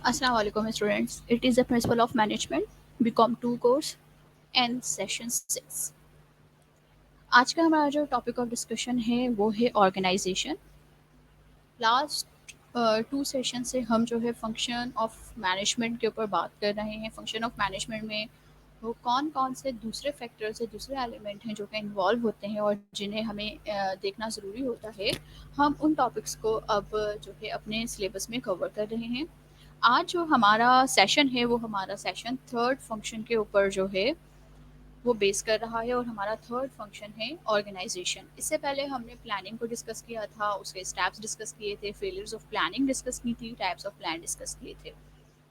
Assalamu alaikum students. It is the principle of management BCom 2 course and session 6. आज का हमारा जो topic of discussion है वो है ऑर्गेनाइजेशन। लास्ट टू सेशन से हम जो है फंक्शन ऑफ मैनेजमेंट के ऊपर बात कर रहे हैं। फंक्शन ऑफ मैनेजमेंट में वो कौन कौन से दूसरे फैक्टर्स है, दूसरे एलिमेंट हैं जो कि इन्वॉल्व होते हैं और जिन्हें हमें देखना ज़रूरी होता है। हम उन टॉपिक्स को अब जो है अपने सिलेबस में कवर कर रहे हैं। आज जो हमारा सेशन है वो हमारा सेशन थर्ड फंक्शन के ऊपर जो है वो बेस कर रहा है और हमारा थर्ड फंक्शन है ऑर्गेनाइजेशन। इससे पहले हमने प्लानिंग को डिस्कस किया था, उसके स्टेप्स डिस्कस किए थे, फेलियर्स ऑफ प्लानिंग डिस्कस की थी, टाइप्स ऑफ प्लान डिस्कस किए थे।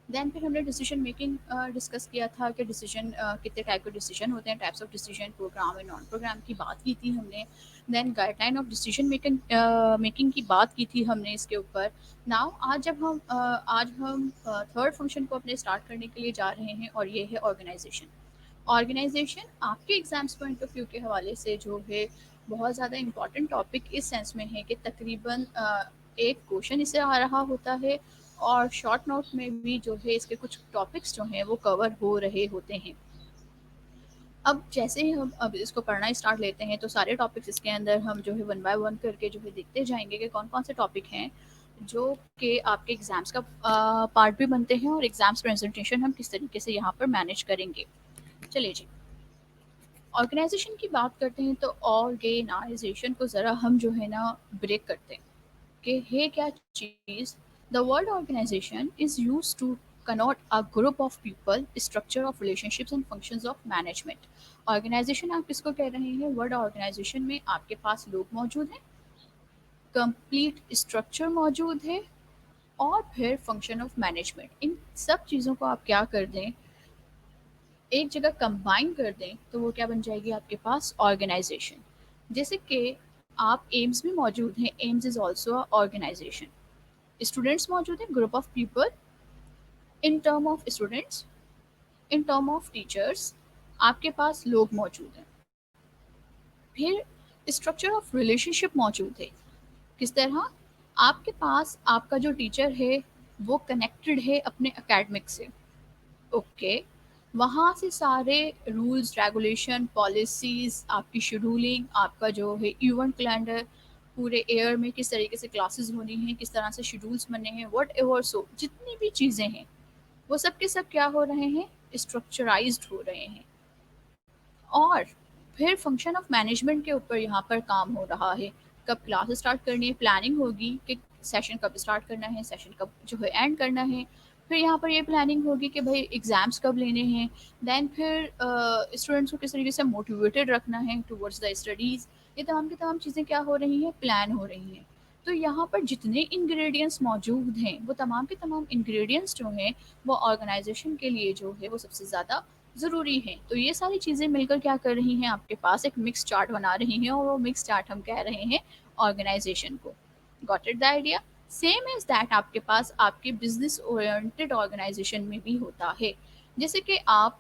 देन फिर हमने डिसीजन मेकिंग डिस्कस किया था कि डिसीजन कितने टाइप के डिसीजन होते हैं, types of decision, program and non program की बात की थी हमने। Then guideline of decision making making की बात की थी हमने इसके ऊपर। नाउ आज हम थर्ड फंक्शन को अपने स्टार्ट करने के लिए जा रहे हैं और ये है ऑर्गेनाइजेशन। ऑर्गेनाइजेशन आपके एग्जाम्स पॉइंट ऑफ व्यू के हवाले से जो है बहुत ज़्यादा इंपॉर्टेंट टॉपिक इस सेंस में है कि तकरीबन एक क्वेश्चन इससे आ रहा होता है और शॉर्ट नोट में भी जो है इसके कुछ टॉपिक्स जो हैं वो कवर हो रहे होते हैं। अब जैसे ही हम अब इसको पढ़ना स्टार्ट लेते हैं तो सारे टॉपिक्स इसके अंदर हम जो है वन बाय वन करके जो है देखते जाएंगे कि कौन कौन से टॉपिक हैं जो कि आपके एग्जाम्स का पार्ट भी बनते हैं और एग्जाम्स प्रेजेंटेशन हम किस तरीके से यहाँ पर मैनेज करेंगे। चलिए जी, ऑर्गेनाइजेशन की बात करते हैं तो ऑर्गेनाइजेशन को ज़रा हम जो है ना ब्रेक करते हैं कि है क्या चीज़। The word organisation is use to connote a group of people, structure of relationships and functions of management. Organisation आप किसको कह रहे हैं? वर्ड ऑर्गेनाइजेशन में आपके पास लोग मौजूद हैं, कंप्लीट स्ट्रक्चर मौजूद है और फिर फंक्शन ऑफ मैनेजमेंट। इन सब चीज़ों को आप क्या कर दें, एक जगह कंबाइन कर दें तो वो क्या बन जाएगी आपके पास? ऑर्गेनाइजेशन। जैसे कि आप एम्स में मौजूद हैं, AIIMS is also a organization. Students मौजूद हैं, group of people. In term of students, in term of teachers, आपके पास लोग मौजूद हैं। फिर स्ट्रक्चर ऑफ रिलेशनशिप मौजूद है। किस तरह? आपके पास आपका जो टीचर है वो कनेक्टेड है अपने एकेडमिक से। ओके, वहाँ से सारे रूल्स रेगुलेशन पॉलिसीज, आपकी शेड्यूलिंग, आपका जो है इवेंट कैलेंडर, पूरे ईयर में किस तरीके से क्लासेस होनी हैं, किस तरह से शेड्यूल्स बनने हैं, वट एवर, सो जितनी भी चीज़ें हैं वो सब के सब क्या हो रहे हैं? स्ट्रक्चराइज्ड हो रहे हैं। और फिर फंक्शन ऑफ मैनेजमेंट के ऊपर यहाँ पर काम हो रहा है। कब क्लास स्टार्ट करनी है, प्लानिंग होगी कि सेशन कब स्टार्ट करना है, सेशन कब जो है एंड करना है। फिर यहाँ पर ये प्लानिंग होगी कि भाई एग्ज़ाम्स कब लेने हैं। देन फिर स्टूडेंट्स को किस तरीके से मोटिवेटेड रखना है टूवर्ड्स द स्टडीज़। ये तमाम की तमाम चीज़ें क्या हो रही हैं? प्लान हो रही हैं। तो यहाँ पर जितने इंग्रेडिएंट्स मौजूद हैं वो तमाम के तमाम इंग्रेडिएंट्स जो हैं वो ऑर्गेनाइजेशन के लिए जो है वो सबसे ज़्यादा ज़रूरी है। तो ये सारी चीज़ें मिलकर क्या कर रही हैं? आपके पास एक मिक्स चार्ट बना रही हैं और वो मिक्स चार्ट हम कह रहे हैं ऑर्गेनाइजेशन को। Got it the idea? Same as that आपके पास आपके बिजनेस ओरिएंटेड ऑर्गेनाइजेशन में भी होता है। जैसे कि आप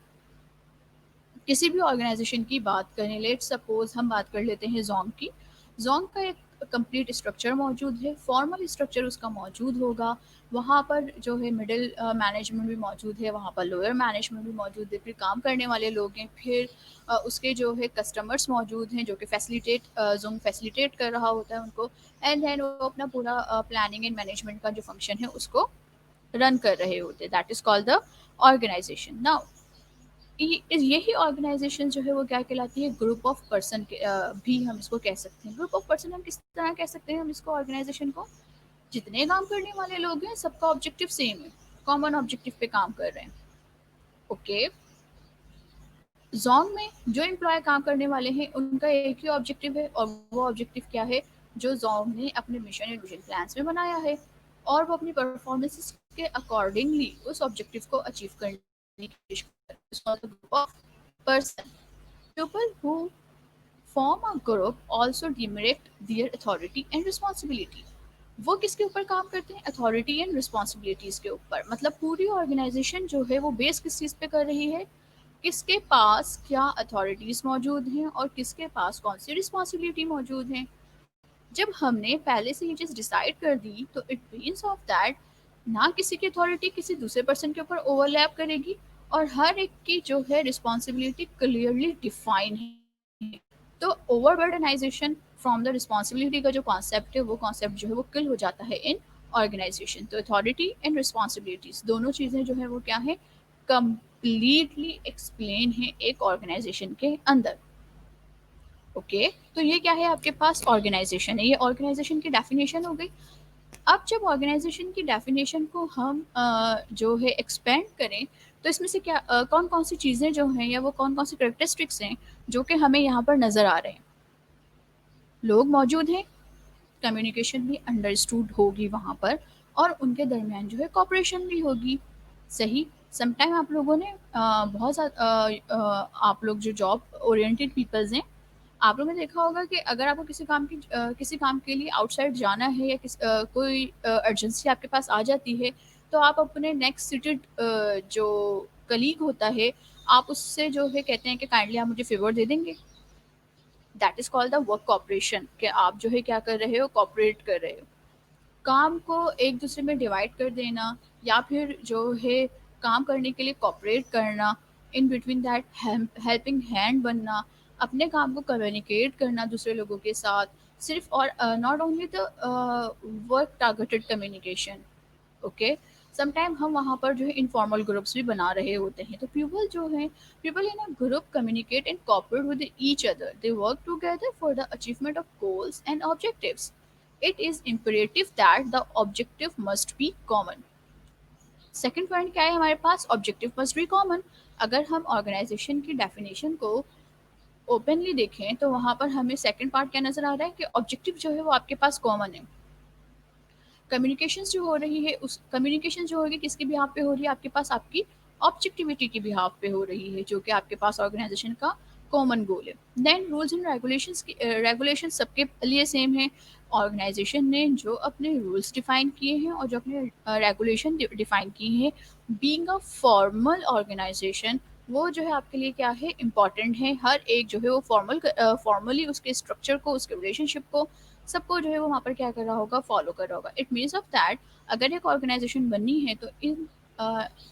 किसी भी ऑर्गेनाइजेशन की बात करें, लेट्स सपोज हम बात कर लेते हैं जोंग की। जोंग का एक कंप्लीट स्ट्रक्चर मौजूद है, फॉर्मल स्ट्रक्चर उसका मौजूद होगा। वहाँ पर जो है मिडिल मैनेजमेंट भी मौजूद है, वहाँ पर लोअर मैनेजमेंट भी मौजूद है, फिर काम करने वाले लोग हैं, फिर उसके जो है कस्टमर्स मौजूद हैं जो कि जोंग फैसिलिटेट कर रहा होता है उनको। एंड देन वो अपना पूरा प्लानिंग एंड मैनेजमेंट का जो फंक्शन है उसको रन कर रहे होते हैं। That is called the organization. Now यही ऑर्गेनाइजेशन जो है वो क्या कहलाती है? ग्रुप ऑफ पर्सन भी हम इसको कह सकते हैं। ग्रुप ऑफ पर्सन हम किस तरह कह सकते हैं हम इसको ऑर्गेनाइजेशन को? जितने काम करने वाले लोग हैं सबका ऑब्जेक्टिव सेम है, कॉमन ऑब्जेक्टिव पे काम कर रहे हैं। ओके, जोंग में जो एम्प्लॉय काम करने वाले हैं उनका एक ही ऑब्जेक्टिव है और वो ऑब्जेक्टिव क्या है? जो जोंग ने अपने मिशन एंड विजन प्लान्स में बनाया है और वो अपनी परफॉर्मेंस के अकॉर्डिंगली उस ऑब्जेक्टिव को अचीव करने की कोशिश करते हैं। Group of person, people who form a group also demarcate their authority and responsibility। वो किसके ऊपर काम करते हैं? अथॉरिटी एंड रिस्पॉन्सिबिलिटीज के ऊपर। मतलब पूरी ऑर्गेनाइजेशन जो है वो बेस किस चीज़ पे कर रही है? किसके पास क्या अथॉरिटीज मौजूद हैं और किसके पास कौन सी रिस्पॉन्सिबिलिटी मौजूद हैं। जब हमने पहले से ये चीज़ डिसाइड कर दी तो इट मीन्स ऑफ दैट ना किसी की अथॉरिटी किसी दूसरे पर्सन के ऊपर ओवरलैप करेगी, और हर एक की जो है रिस्पॉन्सिबिलिटी क्लियरली डिफाइन है। तो ओवरबर्डनाइजेशन फ्रॉम द रिस्पॉन्सिबिलिटी का जो कॉन्सेप्ट है, वो कॉन्सेप्ट जो है वो किल हो जाता है इन ऑर्गेनाइजेशन। तो अथॉरिटी एंड रिस्पॉन्सिबिलिटीज दोनों चीज़ें जो है वो क्या है, कंप्लीटली एक्सप्लेन है एक ऑर्गेनाइजेशन के अंदर। ओके, तो ये क्या है, आपके पास ऑर्गेनाइजेशन है, ये ऑर्गेनाइजेशन की डेफिनेशन हो गई। अब जब ऑर्गेनाइजेशन की डेफिनेशन को हम जो है एक्सपेंड करें, तो इसमें से क्या कौन कौन सी चीज़ें जो हैं, या वो कौन कौन सी करेक्टरिस्टिक्स हैं जो कि हमें यहाँ पर नज़र आ रहे हैं। लोग मौजूद हैं, कम्युनिकेशन भी अंडरस्टूड होगी वहाँ पर, और उनके दरमियान जो है कॉपरेशन भी होगी। सही, समटाइम आप लोगों ने बहुत ज़्यादा आप लोग जो जॉब ओरिएंटेड पीपल्स हैं, आप लोगों ने देखा होगा कि अगर आपको किसी काम के लिए आउटसाइड जाना है, या कोई अर्जेंसी आपके पास आ जाती है, तो आप अपने नेक्स्ट सीटेड जो कलीग होता है, आप उससे जो है कहते हैं कि काइंडली आप मुझे फेवर दे देंगे। That is called the work cooperation, कि आप जो है क्या कर रहे हो, कॉपरेट कर रहे हो। काम को एक दूसरे में डिवाइड कर देना, या फिर जो है काम करने के लिए कॉपरेट करना, in between that helping hand बनना, अपने काम को कम्युनिकेट करना दूसरे लोगों के साथ, सिर्फ, और not only the work targeted communication. Okay, sometime हम वहाँ पर जो है इनफॉर्मल ग्रुप्स भी बना रहे होते हैं। तो people in a group communicate and cooperate with each other, they work together for the achievement of goals and objectives. It is imperative that the objective must be common. Second point क्या है हमारे पास, objective must be common. अगर हम organisation की definition को openly देखें, तो वहाँ पर हमें सेकेंड पार्ट क्या नजर आ रहा है, कि ऑब्जेक्टिव जो है वो आपके पास कॉमन है। कम्युनिकेशन जो हो रही है, उस कम्युनिकेशन जो होगी किसके बिहाफ पे हो रही है, आपके पास आपकी ऑब्जेक्टिविटी की बिहाफ पे हो रही है, जो कि आपके पास ऑर्गेनाइजेशन का कॉमन गोल है। देन रूल्स एंड रेगुलेशन सबके लिए सेम है। ऑर्गेनाइजेशन ने जो अपने रूल्स डिफाइन किए हैं और जो अपने रेगुलेशन डिफाइन किए हैं, बीइंग अ फॉर्मल ऑर्गेनाइजेशन, वो जो है आपके लिए क्या है, इम्पॉर्टेंट है। हर एक जो है वो फॉर्मली उसके स्ट्रक्चर को, उसके रिलेशनशिप को, सबको जो है वो वहाँ पर क्या कर रहा होगा, फॉलो कर रहा होगा। इट मीन्स ऑफ दैट, अगर एक ऑर्गेनाइजेशन बननी है, तो इन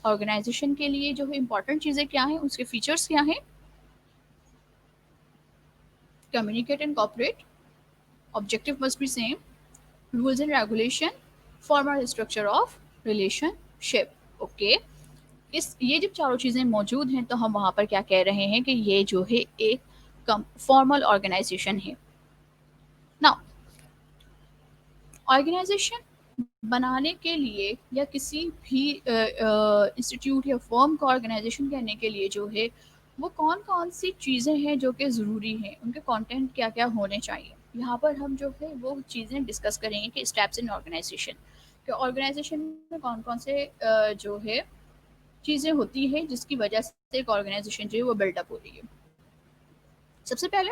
ऑर्गेनाइजेशन के लिए जो है इंपॉर्टेंट चीज़ें क्या हैं, उसके फीचर्स क्या हैं, communicate and cooperate, objective must be same, rules and regulation, formal structure of relationship. Okay, इस ये जब चारों चीज़ें मौजूद हैं, तो हम वहाँ पर क्या कह रहे हैं, कि ये जो है एक फॉर्मल ऑर्गेनाइजेशन है। नाउ, ऑर्गेनाइजेशन बनाने के लिए, या किसी भी इंस्टीट्यूट या फर्म को ऑर्गेनाइजेशन कहने के लिए जो है, वो कौन कौन सी चीज़ें हैं जो कि ज़रूरी हैं, उनके कंटेंट क्या क्या होने चाहिए, यहाँ पर हम जो है वो चीज़ें डिस्कस करेंगे, कि स्टेप्स इन ऑर्गेनाइजेशन, कि ऑर्गेनाइजेशन में कौन कौन से जो है चीज़ें होती हैं जिसकी वजह से एक ऑर्गेनाइजेशन जो है वो बिल्डअप हो रही है। सबसे पहले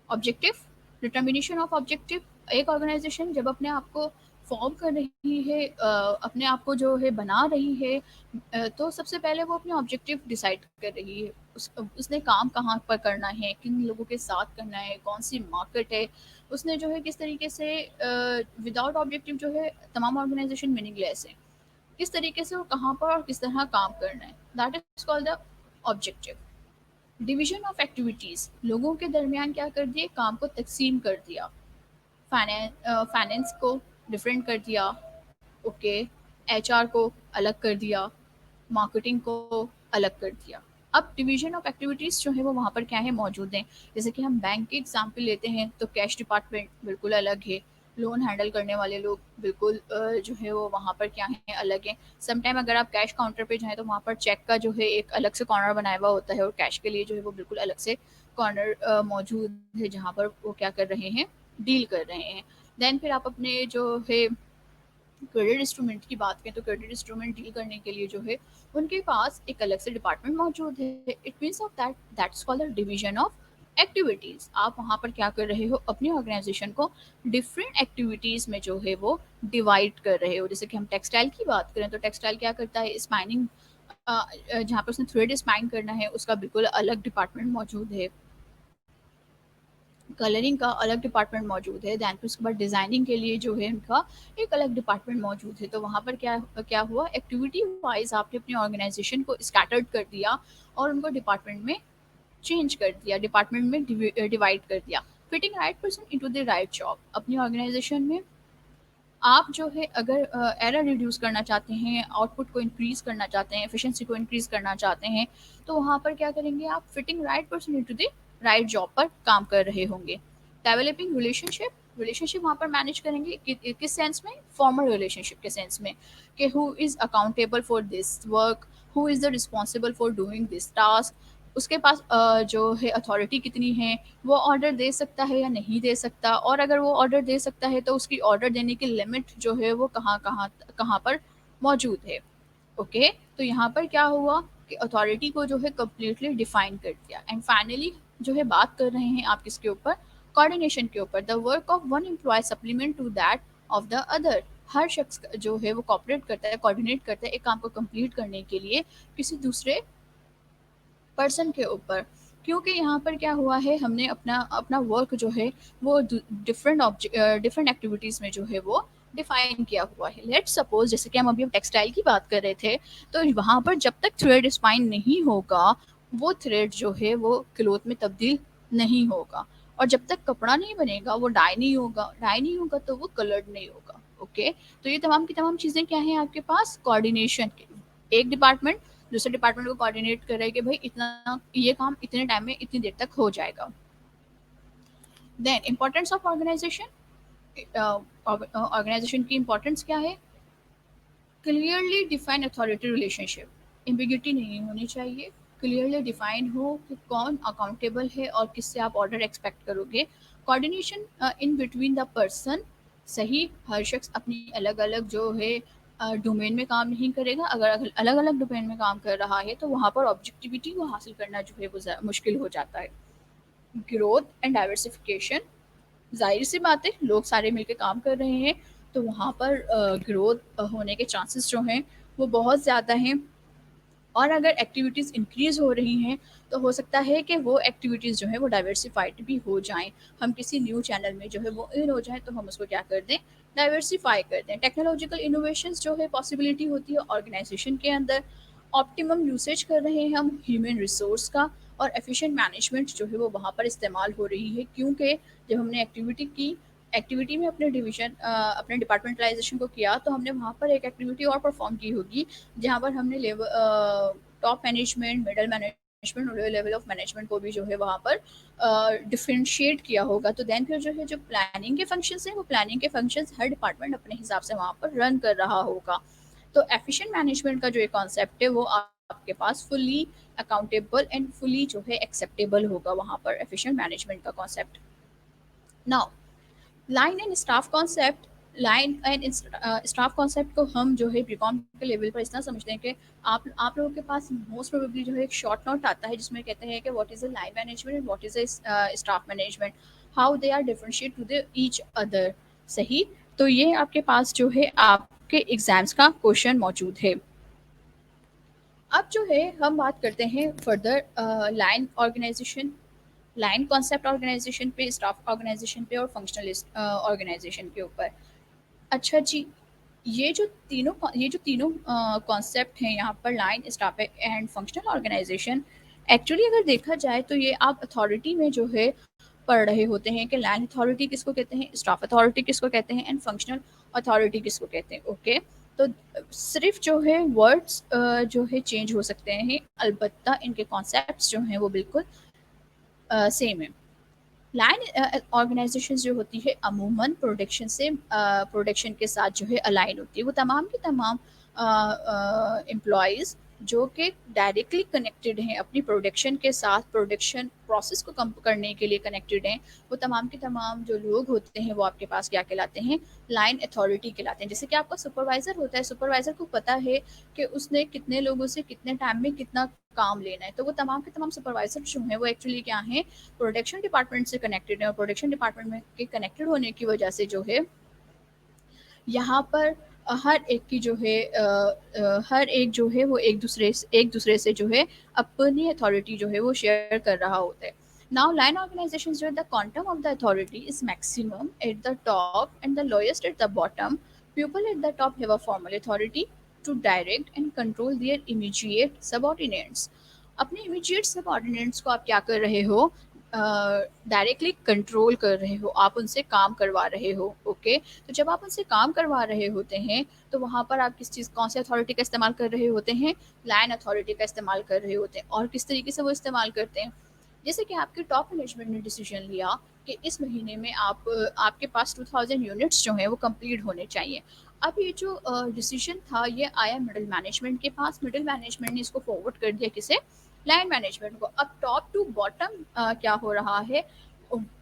ऑब्जेक्टिव, डिटर्मिनेशन ऑफ ऑब्जेक्टिव। एक ऑर्गेनाइजेशन जब अपने आप को फॉर्म कर रही है, अपने आप को जो है बना रही है, तो सबसे पहले वो अपने ऑब्जेक्टिव डिसाइड कर रही है। उसने काम कहाँ पर करना है, किन लोगों के साथ करना है, कौन सी मार्केट है, उसने जो है किस तरीके से, विदाउट ऑब्जेक्टिव जो है तमाम ऑर्गेनाइजेशन मीनिंगलेस है, किस तरीके से वो कहाँ पर और किस तरह काम करना है, that is called the objective. Division of activities, लोगों के दरमियान क्या कर दिए, काम को तकसीम कर दिया। फाइनेंस को डिफरेंट कर दिया। ओके, एचआर को अलग कर दिया, मार्केटिंग को अलग कर दिया। अब डिवीजन ऑफ एक्टिविटीज़ जो है वो वहाँ पर क्या है, मौजूद हैं। जैसे कि हम बैंक के एग्जाम्पल लेते हैं, तो कैश डिपार्टमेंट बिल्कुल अलग है, लोन हैंडल करने वाले लोग बिल्कुल जो है वो वहाँ पर क्या है, अलग है। समटाइम अगर आप कैश काउंटर पे जाएँ, तो वहाँ पर चेक का जो है एक अलग से कॉर्नर बनाया हुआ होता है, और कैश के लिए जो है वो बिल्कुल अलग से कॉर्नर मौजूद है, जहाँ पर वो क्या कर रहे हैं, डील कर रहे हैं। देन फिर आप अपने जो है क्रेडिट इंस्ट्रूमेंट की बात करें, तो क्रेडिट इंस्ट्रूमेंट डील करने के लिए जो है उनके पास एक अलग से डिपार्टमेंट मौजूद है। It means of that's called the division of activities. आप वहाँ पर क्या कर रहे हो, अपनी ऑर्गेनाइजेशन को डिफरेंट एक्टिविटीज में जो है वो डिवाइड कर रहे हो। जैसे कि हम टेक्सटाइल की बात करें, तो टेक्सटाइल क्या करता है, स्पाइनिंग, जहाँ पर उसने थ्रेड स्पाइन करना है, उसका बिल्कुल अलग डिपार्टमेंट मौजूद है। कलरिंग का अलग डिपार्टमेंट मौजूद है, दैन फिर उसके बाद डिज़ाइनिंग के लिए जो है उनका एक अलग डिपार्टमेंट मौजूद है। तो वहाँ पर क्या क्या हुआ, एक्टिविटी वाइज़ आपने अपनी ऑर्गेनाइज़ेशन को स्कैटर्ड कर दिया और उनको डिपार्टमेंट में चेंज कर दिया, डिपार्टमेंट में डिवाइड कर दिया। Fitting right person into the right job. अपनी ऑर्गेनाइज़ेशन में आप जो है अगर एरर रिड्यूस करना चाहते हैं, आउटपुट को इंक्रीज़ करना चाहते हैं, एफिशिएंसी को इंक्रीज़ करना चाहते हैं, तो वहाँ पर क्या करेंगे आप, fitting right person into the right job पर काम कर रहे होंगे। डेवलपिंग रिलेशनशिप वहाँ पर मैनेज करेंगे किस सेंस में, फॉर्मल रिलेशनशिप के सेंस में, कि who is accountable for this work, who is the responsible for doing this task, उसके पास जो है अथॉरिटी कितनी है, वो ऑर्डर दे सकता है या नहीं दे सकता, और अगर वो ऑर्डर दे सकता है तो उसकी ऑर्डर देने की लिमिट जो है वो कहाँ कहाँ कहाँ पर मौजूद है। ओके, तो यहाँ पर क्या हुआ कि अथॉरिटी को जो है कम्प्लीटली डिफाइन कर दिया। एंड फाइनली जो है बात कर रहे हैं आप किसके ऊपर, कोऑर्डिनेशन के ऊपर। The work of one employee supplement to that of the other. हर शख्स जो है वो कॉपरेट करता है, कोऑर्डिनेट करता है एक काम को कंप्लीट करने के लिए किसी दूसरे पर्सन के ऊपर। क्योंकि यहाँ पर क्या हुआ है, हमने अपना अपना वर्क जो है वो डिफरेंट एक्टिविटीज़ में जो है वो डिफाइन किया हुआ है। लेट्स सपोज, जैसे कि हम अभी टेक्सटाइल की बात कर रहे थे, तो वहाँ पर जब तक थ्रेड स्पाइन नहीं होगा, वो थ्रेड जो है वो क्लोथ में तब्दील नहीं होगा। और जब तक कपड़ा नहीं बनेगा, वो डाई नहीं होगा तो वो कलर्ड नहीं होगा। ओके, तो ये तमाम की तमाम चीज़ें क्या हैं आपके पास, कोऑर्डिनेशन के। एक डिपार्टमेंट दूसरे डिपार्टमेंट को कोऑर्डिनेट कर रहा है कि भाई इतना ये काम इतने टाइम में इतनी देर तक हो जाएगा। Then importance of organization. Organization की इंपॉर्टेंस क्या है, clearly define authority relationship. Ambiguity नहीं होनी चाहिए, क्लियरली डिफाइन हो कि कौन अकाउंटेबल है और किससे आप ऑर्डर एक्सपेक्ट करोगे। Coordination in between the person. सही, हर शख्स अपनी अलग अलग जो है डोमेन में काम नहीं करेगा। अगर अलग अलग डोमेन में काम कर रहा है तो वहाँ पर ऑब्जेक्टिविटी को हासिल करना जो है वो मुश्किल हो जाता है। Growth and diversification. ज़ाहिर सी बात है, लोग सारे मिलके काम कर रहे हैं तो वहाँ पर ग्रोथ होने के चांसेस जो हैं वो बहुत ज़्यादा हैं। और अगर एक्टिविटीज़ इंक्रीज़ हो रही हैं तो हो सकता है कि वो एक्टिविटीज़ जो है वो डाइवर्सिफाइड भी हो जाएं। हम किसी न्यू चैनल में जो है वो इन हो जाएं तो हम उसको क्या कर दें, डाइवर्सिफाई कर दें। टेक्नोलॉजिकल इनोवेशंस जो है पॉसिबिलिटी होती है ऑर्गेनाइजेशन के अंदर। ऑप्टिमम यूसेज कर रहे हैं हम ह्यूमन रिसोर्स का, और एफिशिएंट मैनेजमेंट जो है वो वहाँ पर इस्तेमाल हो रही है। क्योंकि जब हमने एक्टिविटी में अपने अपने डिपार्टमेंटलाइजेशन को किया तो हमने वहाँ पर एक एक्टिविटी और परफॉर्म की होगी जहाँ पर हमने level top management, middle management और लेवल ऑफ मैनेजमेंट को भी जो है वहाँ पर डिफ्रेंशिएट किया होगा। तो देन फिर जो है जो प्लानिंग के फंक्शंस हैं वो प्लानिंग के फंक्शंस हर डिपार्टमेंट अपने हिसाब से वहाँ पर रन कर रहा होगा। तो एफिशिएंट मैनेजमेंट का जो एक कॉन्सेप्ट है वो आपके पास फुली अकाउंटेबल एंड फुली जो है एक्सेप्टेबल होगा वहाँ पर, एफिशिएंट मैनेजमेंट का concept. Now line and staff concept. Line and staff concept को हम जो है बीकॉम के लेवल पर इतना समझते हैं कि आप लोगों के पास मोस्ट प्रोबेबली जो है एक शॉर्ट नोट आता है जिसमें कहते हैं कि what is a line management and what is a staff management, how they are differentiate to the each other. सही, तो ये आपके पास जो है आपके एग्जाम्स का क्वेश्चन मौजूद है। अब जो है हम बात करते हैं further line organization, line concept organization पे, स्टाफ ऑर्गेनाइजेशन पे और फंक्शनल ऑर्गेनाइजेशन के ऊपर। अच्छा जी, ये जो तीनों कॉन्सेप्ट हैं यहाँ पर, line, staff and functional organization, actually अगर देखा जाए तो ये आप अथॉरिटी में जो है पढ़ रहे होते हैं कि लाइन अथॉरिटी किसको कहते हैं, स्टाफ अथॉरिटी किसको कहते हैं एंड फंक्शनल अथॉरिटी किसको कहते हैं। ओके, तो सिर्फ जो है वर्ड्स जो है चेंज हो सकते हैं, अलबत्ता इनके कॉन्सेप्ट्स जो हैं वो बिल्कुल सेम है। लाइन ऑर्गेनाइजेशन जो होती है अमूमन प्रोडक्शन के साथ जो है अलाइन होती है। वो तमाम की तमाम एम्प्लॉयज़ जो कि डायरेक्टली कनेक्टेड हैं अपनी प्रोडक्शन के साथ, प्रोडक्शन प्रोसेस को कम करने के लिए कनेक्टेड हैं, वो तमाम के तमाम जो लोग होते हैं वो आपके पास क्या कहलाते हैं, लाइन अथॉरिटी कहलाते हैं। जैसे कि आपका सुपरवाइज़र होता है, सुपरवाइज़र को पता है कि उसने कितने लोगों से कितने टाइम में कितना काम लेना है, तो वो तमाम के तमाम सुपरवाइज़र जो हैं वो एक्चुअली क्या हैं, प्रोडक्शन डिपार्टमेंट से कनेक्टेड है। और प्रोडक्शन डिपार्टमेंट में के कनेक्टेड होने की वजह से जो है यहाँ पर हर एक की जो है हर एक जो है वो एक दूसरे से जो है अपनी अथॉरिटी जो है वो शेयर कर रहा होता है। Now, line organizations where the quantum of the authority is maximum at the top and the lowest at the bottom, people at the top have a formal authority to direct and control their immediate subordinates. अपने immediate subordinates को आप क्या कर रहे हो, directly control कर रहे हो, आप उनसे काम करवा रहे हो। ओके, तो जब आप उनसे काम करवा रहे होते हैं तो वहाँ पर आप किस चीज़ कौन सी अथॉरिटी का इस्तेमाल कर रहे होते हैं, लाइन अथॉरिटी का इस्तेमाल कर रहे होते हैं। और किस तरीके से वो इस्तेमाल करते हैं, जैसे कि आपके टॉप मैनेजमेंट ने डिसीजन लिया कि इस महीने में आपके पास 2000 यूनिट्स जो हैं वो कंप्लीट होने चाहिए। अब ये जो डिसीजन था ये आया मिडिल मैनेजमेंट के पास, मिडिल मैनेजमेंट ने इसको फॉरवर्ड कर दिया किसे, लाइन मैनेजमेंट को। अब टॉप टू बॉटम क्या हो रहा है,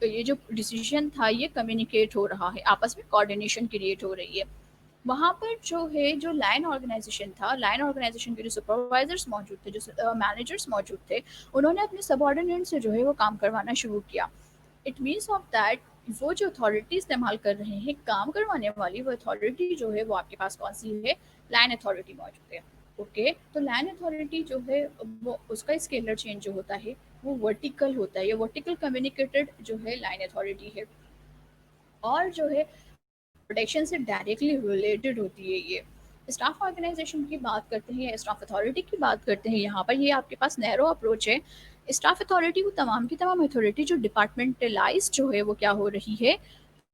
ये जो डिसीजन था ये कम्युनिकेट हो रहा है, आपस में कोऑर्डिनेशन क्रिएट हो रही है। वहाँ पर जो है जो लाइन ऑर्गेनाइजेशन था, लाइन ऑर्गेनाइजेशन के जो सुपरवाइजर्स मौजूद थे, जो मैनेजर्स मौजूद थे, उन्होंने अपने सबऑर्डिनेट से जो है वो काम करवाना शुरू किया। इट मीन्स ऑफ दैट वो जो अथॉरिटी इस्तेमाल कर रहे हैं काम करवाने वाली, वो अथॉरिटी जो है वो आपके पास कौन सी है, लाइन अथॉरिटी मौजूद है। ओके, तो लाइन अथॉरिटी जो है वो उसका स्केलर चेंज जो होता है वो वर्टिकल होता है, ये वर्टिकल कम्युनिकेटेड जो है लाइन अथॉरिटी है। और जो है प्रोटेक्शन से डायरेक्टली रिलेटेड होती है ये। स्टाफ ऑर्गेनाइजेशन की बात करते हैं या स्टाफ अथॉरिटी की बात करते हैं, यहाँ पर ये आपके पास नैरो अप्रोच है। स्टाफ अथॉरिटी वो तमाम की तमाम अथॉरिटी जो डिपार्टमेंटलाइज जो है वो क्या हो रही है,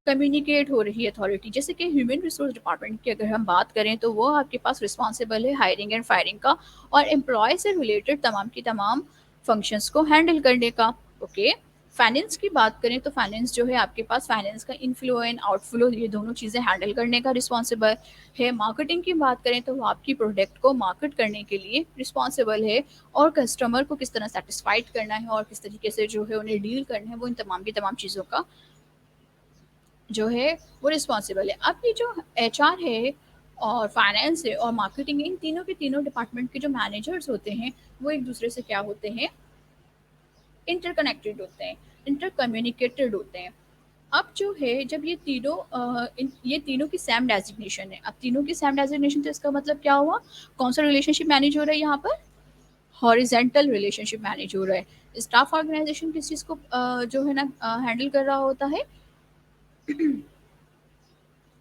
कम्युनिकेट हो रही है अथॉरिटी। जैसे कि ह्यूमन रिसोर्स डिपार्टमेंट की अगर हम बात करें तो वो आपके पास रिस्पॉन्सिबल है हायरिंग एंड फायरिंग का और एम्प्लॉय से रिलेटेड तमाम की तमाम फंक्शंस को हैंडल करने का। ओके, फाइनेंस की बात करें तो फाइनेंस जो है आपके पास फाइनेंस का इनफ्लो एंड आउटफ्लो ये दोनों चीज़ें हैंडल करने का रिस्पॉन्सिबल है। मार्केटिंग की बात करें तो वो आपकी प्रोडक्ट को मार्केट करने के लिए रिस्पॉन्सिबल है और कस्टमर को किस तरह सेटिस्फाइड करना है और किस तरीके से जो है उन्हें डील करना है, वो इन तमाम की तमाम चीज़ों का जो है वो रिस्पॉन्सिबल है। अब ये जो एचआर है और फाइनेंस है और मार्केटिंग है, इन तीनों के तीनों डिपार्टमेंट के जो मैनेजर्स होते हैं वो एक दूसरे से क्या होते हैं, इंटरकनेक्टेड होते हैं, इंटर कम्युनिकेटेड होते हैं। अब जो है जब ये तीनों की सेम डेजिग्नेशन है, अब तीनों की सेम डेजिग्नेशन तो इसका मतलब क्या हुआ, कौन सा रिलेशनशिप मैनेज हो रहा है यहाँ पर, हॉरिजेंटल रिलेशनशिप मैनेज हो रहा है। स्टाफ ऑर्गेनाइजेशन किस चीज़ को जो है ना हैंडल कर रहा होता है,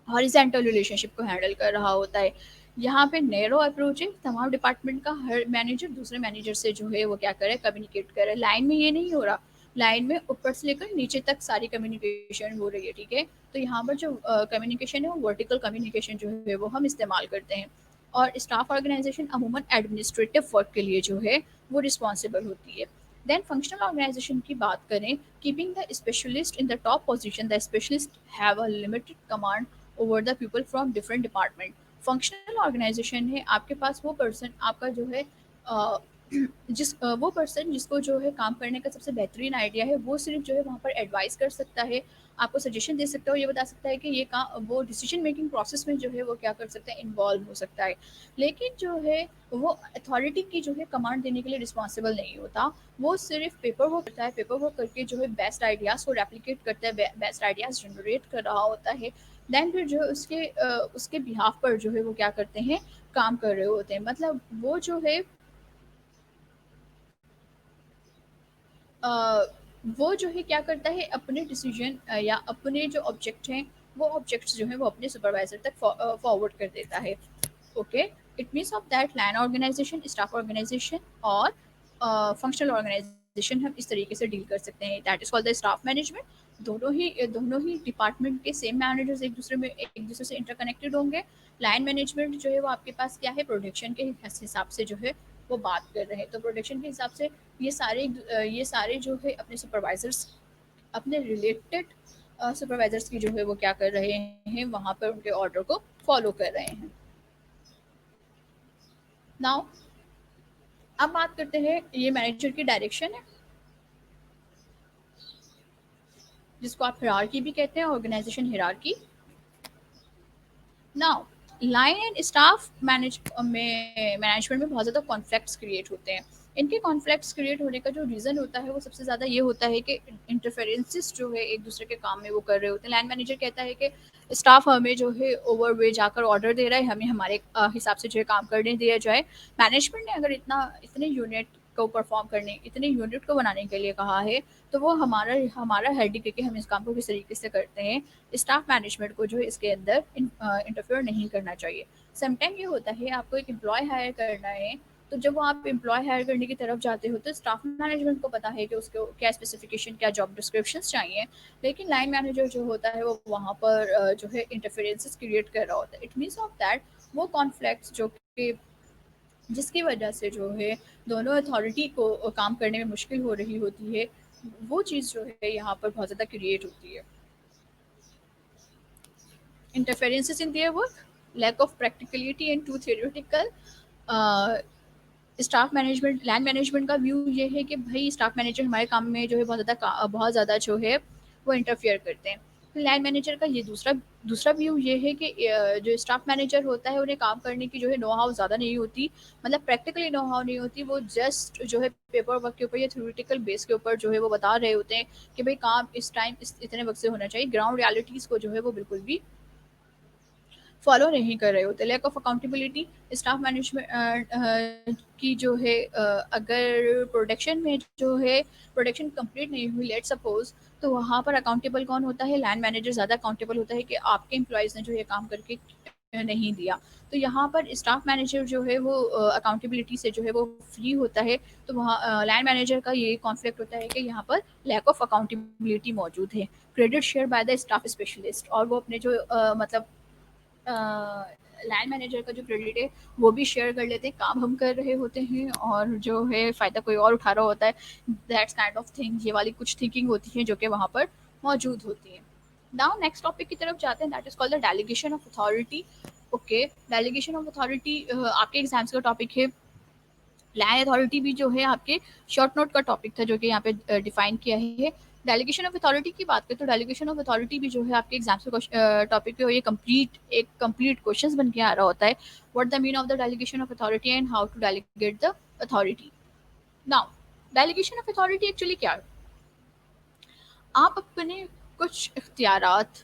हॉरिजेंटल रिलेशनशिप को हैंडल कर रहा होता है। यहाँ पे नैरो अप्रोच है, तमाम डिपार्टमेंट का हर मैनेजर दूसरे मैनेजर से जो है वो क्या करे, कम्युनिकेट करे। लाइन में ये नहीं हो रहा, लाइन में ऊपर से लेकर नीचे तक सारी कम्युनिकेशन हो रही है। ठीक है, तो यहाँ पर जो कम्युनिकेशन है वो वर्टिकल कम्युनिकेशन जो है वो हम इस्तेमाल करते हैं। और स्टाफ ऑर्गेनाइजेशन अमूमन एडमिनिस्ट्रेटिव वर्क के लिए जो है वो रिस्पॉन्सिबल होती है। देन फंक्शनल ऑर्गेनाइजेशन की बात करें, keeping the specialist in the top position, the specialist have a limited command over the people from different department. Functional organization है आपके पास वो पर्सन आपका जो है वो पर्सन जिसको जो है काम करने का सबसे बेहतरीन आइडिया है, वो सिर्फ जो है वहाँ पर एडवाइस कर सकता है, आपको सजेशन दे सकता है और ये बता सकता है कि ये काम वो डिसीजन मेकिंग प्रोसेस में जो है वो क्या कर सकता है, इन्वॉल्व हो सकता है। लेकिन जो है वो अथॉरिटी की जो है कमांड देने के लिए रिस्पॉन्सिबल नहीं होता, वो सिर्फ पेपर वर्क करता है, पेपर वर्क करके जो है बेस्ट आइडियाज़ को रेप्लिकेट करता है, बेस्ट आइडियाज़ जनरेट कर रहा होता है। देन फिर जो उसके बिहाफ पर जो है वो क्या करते हैं, काम कर रहे होते हैं। मतलब वो जो है अ, वो जो है क्या करता है, अपने डिसीजन या अपने जो ऑब्जेक्ट हैं वो ऑब्जेक्ट्स जो है वो अपने सुपरवाइजर तक फॉरवर्ड कर देता है। Okay, it means of that line organization, staff organization और फंक्शनल ऑर्गेनाइजेशन हम इस तरीके से डील कर सकते हैं। That is called the staff management. दोनों ही डिपार्टमेंट के सेम मैनेजर्स एक दूसरे से इंटरकनेक्टेड होंगे। लाइन मैनेजमेंट जो है वो आपके पास क्या है, प्रोडक्शन के हिसाब से जो है वो बात कर रहे हैं, तो प्रोडक्शन के हिसाब से ये सारे जो है अपने सुपरवाइजर्स, अपने रिलेटेड सुपरवाइजर्स की जो है वो क्या कर रहे हैं, वहाँ पर उनके ऑर्डर को फॉलो कर रहे हैं। नाउ अब बात करते हैं, ये मैनेजर की डायरेक्शन है जिसको आप हिरार्की भी कहते हैं, organization hierarchy. Now line and staff management में बहुत ज़्यादा कॉन्फ्लिक्ट्स क्रिएट होते हैं। इनके कॉन्फ्लिक्ट्स क्रिएट होने का जो रीज़न होता है वो सबसे ज़्यादा ये होता है कि इंटरफेरेंसेस जो है एक दूसरे के काम में वो कर रहे होते हैं। लाइन मैनेजर कहता है कि स्टाफ हमें जो है ओवर वे जाकर ऑर्डर दे रहा है, हमें हमारे हिसाब से जो है काम करने दिया जाए। मैनेजमेंट ने अगर इतने यूनिट को परफॉर्म करने, इतने यूनिट को बनाने के लिए कहा है, तो वो हमारा हमारा हेडिक है कि हम इस काम को किस तरीके से करते हैं। स्टाफ मैनेजमेंट को जो है इसके अंदर इंटरफेयर नहीं करना चाहिए। समटाइम ये होता है आपको एक एम्प्लॉय हायर करना है, तो जब वो आप एम्प्लॉय हायर करने की तरफ जाते हो तो स्टाफ मैनेजमेंट को पता है कि उसको क्या स्पेसिफिकेशन, क्या जॉब डिस्क्रिप्शन चाहिए, लेकिन लाइन मैनेजर जो होता है वो वहाँ पर जो है इंटरफेरेंसेस क्रिएट कर रहा होता है। इट मीन्स ऑफ दैट वो कॉन्फ्लिक्ट्स जो कि जिसकी वजह से जो है दोनों अथॉरिटी को काम करने में मुश्किल हो रही होती है, वो चीज़ जो है यहाँ पर बहुत ज़्यादा क्रिएट होती है। Interferences in their work, lack of practicality and too theoretical. Staff management, land management का व्यू ये है कि भाई स्टाफ मैनेजर हमारे काम में जो है बहुत ज़्यादा जो है वो इंटरफियर करते हैं। लैंड मैनेजर का ये दूसरा दूसरा व्यू ये है कि जो स्टाफ मैनेजर होता है उन्हें काम करने की जो है नो हाउ ज़्यादा नहीं होती, मतलब प्रैक्टिकली नो हाउ नहीं होती, वो जस्ट जो है पेपर वर्क के ऊपर या थ्योरेटिकल बेस के ऊपर जो है वो बता रहे होते हैं कि भाई काम इस टाइम इतने वक्त से होना चाहिए। ग्राउंड रियलिटीज़ को जो है वो बिल्कुल भी फॉलो नहीं कर रहे होते। Lack of accountability, staff management की जो है अगर प्रोडक्शन में जो है प्रोडक्शन कंप्लीट नहीं हुई, लेट सपोज, तो वहाँ पर अकाउंटेबल कौन होता है? लैंड मैनेजर ज़्यादा अकाउंटेबल होता है कि आपके एम्प्लॉयज़ ने जो ये काम करके नहीं दिया। तो यहाँ पर स्टाफ मैनेजर जो है वो अकाउंटेबिलिटी से जो है वो फ्री होता है। तो वहाँ लैंड मैनेजर का ये कॉन्फ्लिक्ट होता है कि यहाँ पर लैक ऑफ अकाउंटेबिलिटी मौजूद है। Credit share by the staff specialist, और वो अपने जो मतलब लैंड मैनेजर का जो क्रेडिट है वो भी शेयर कर लेते हैं, काम हम कर रहे होते हैं और जो है फ़ायदा कोई और उठा रहा होता है। दैट्स काइंड ऑफ थिंग, ये वाली कुछ थिंकिंग होती है जो कि वहाँ पर मौजूद होती है। नाउ नेक्स्ट टॉपिक की तरफ जाते हैं, that is called the delegation of authority. Okay, delegation of authority आपके एग्जाम्स का टॉपिक है। लैंड अथॉरिटी भी जो है आपके शॉर्ट नोट का टॉपिक था जो कि यहाँ पे डिफाइन किया है। डेलीगेशन ऑफ अथॉरिटी की बात करें तो डेलीगेशन ऑफ अथॉरिटी भी जो है आपके एग्जाम्स के टॉपिक पे ये कंप्लीट क्वेश्चंस बन के आ रहा होता है। What the mean of the delegation of authority and how to delegate the authority. Now delegation of authority actually क्या है? आप अपने कुछ इख्तियारात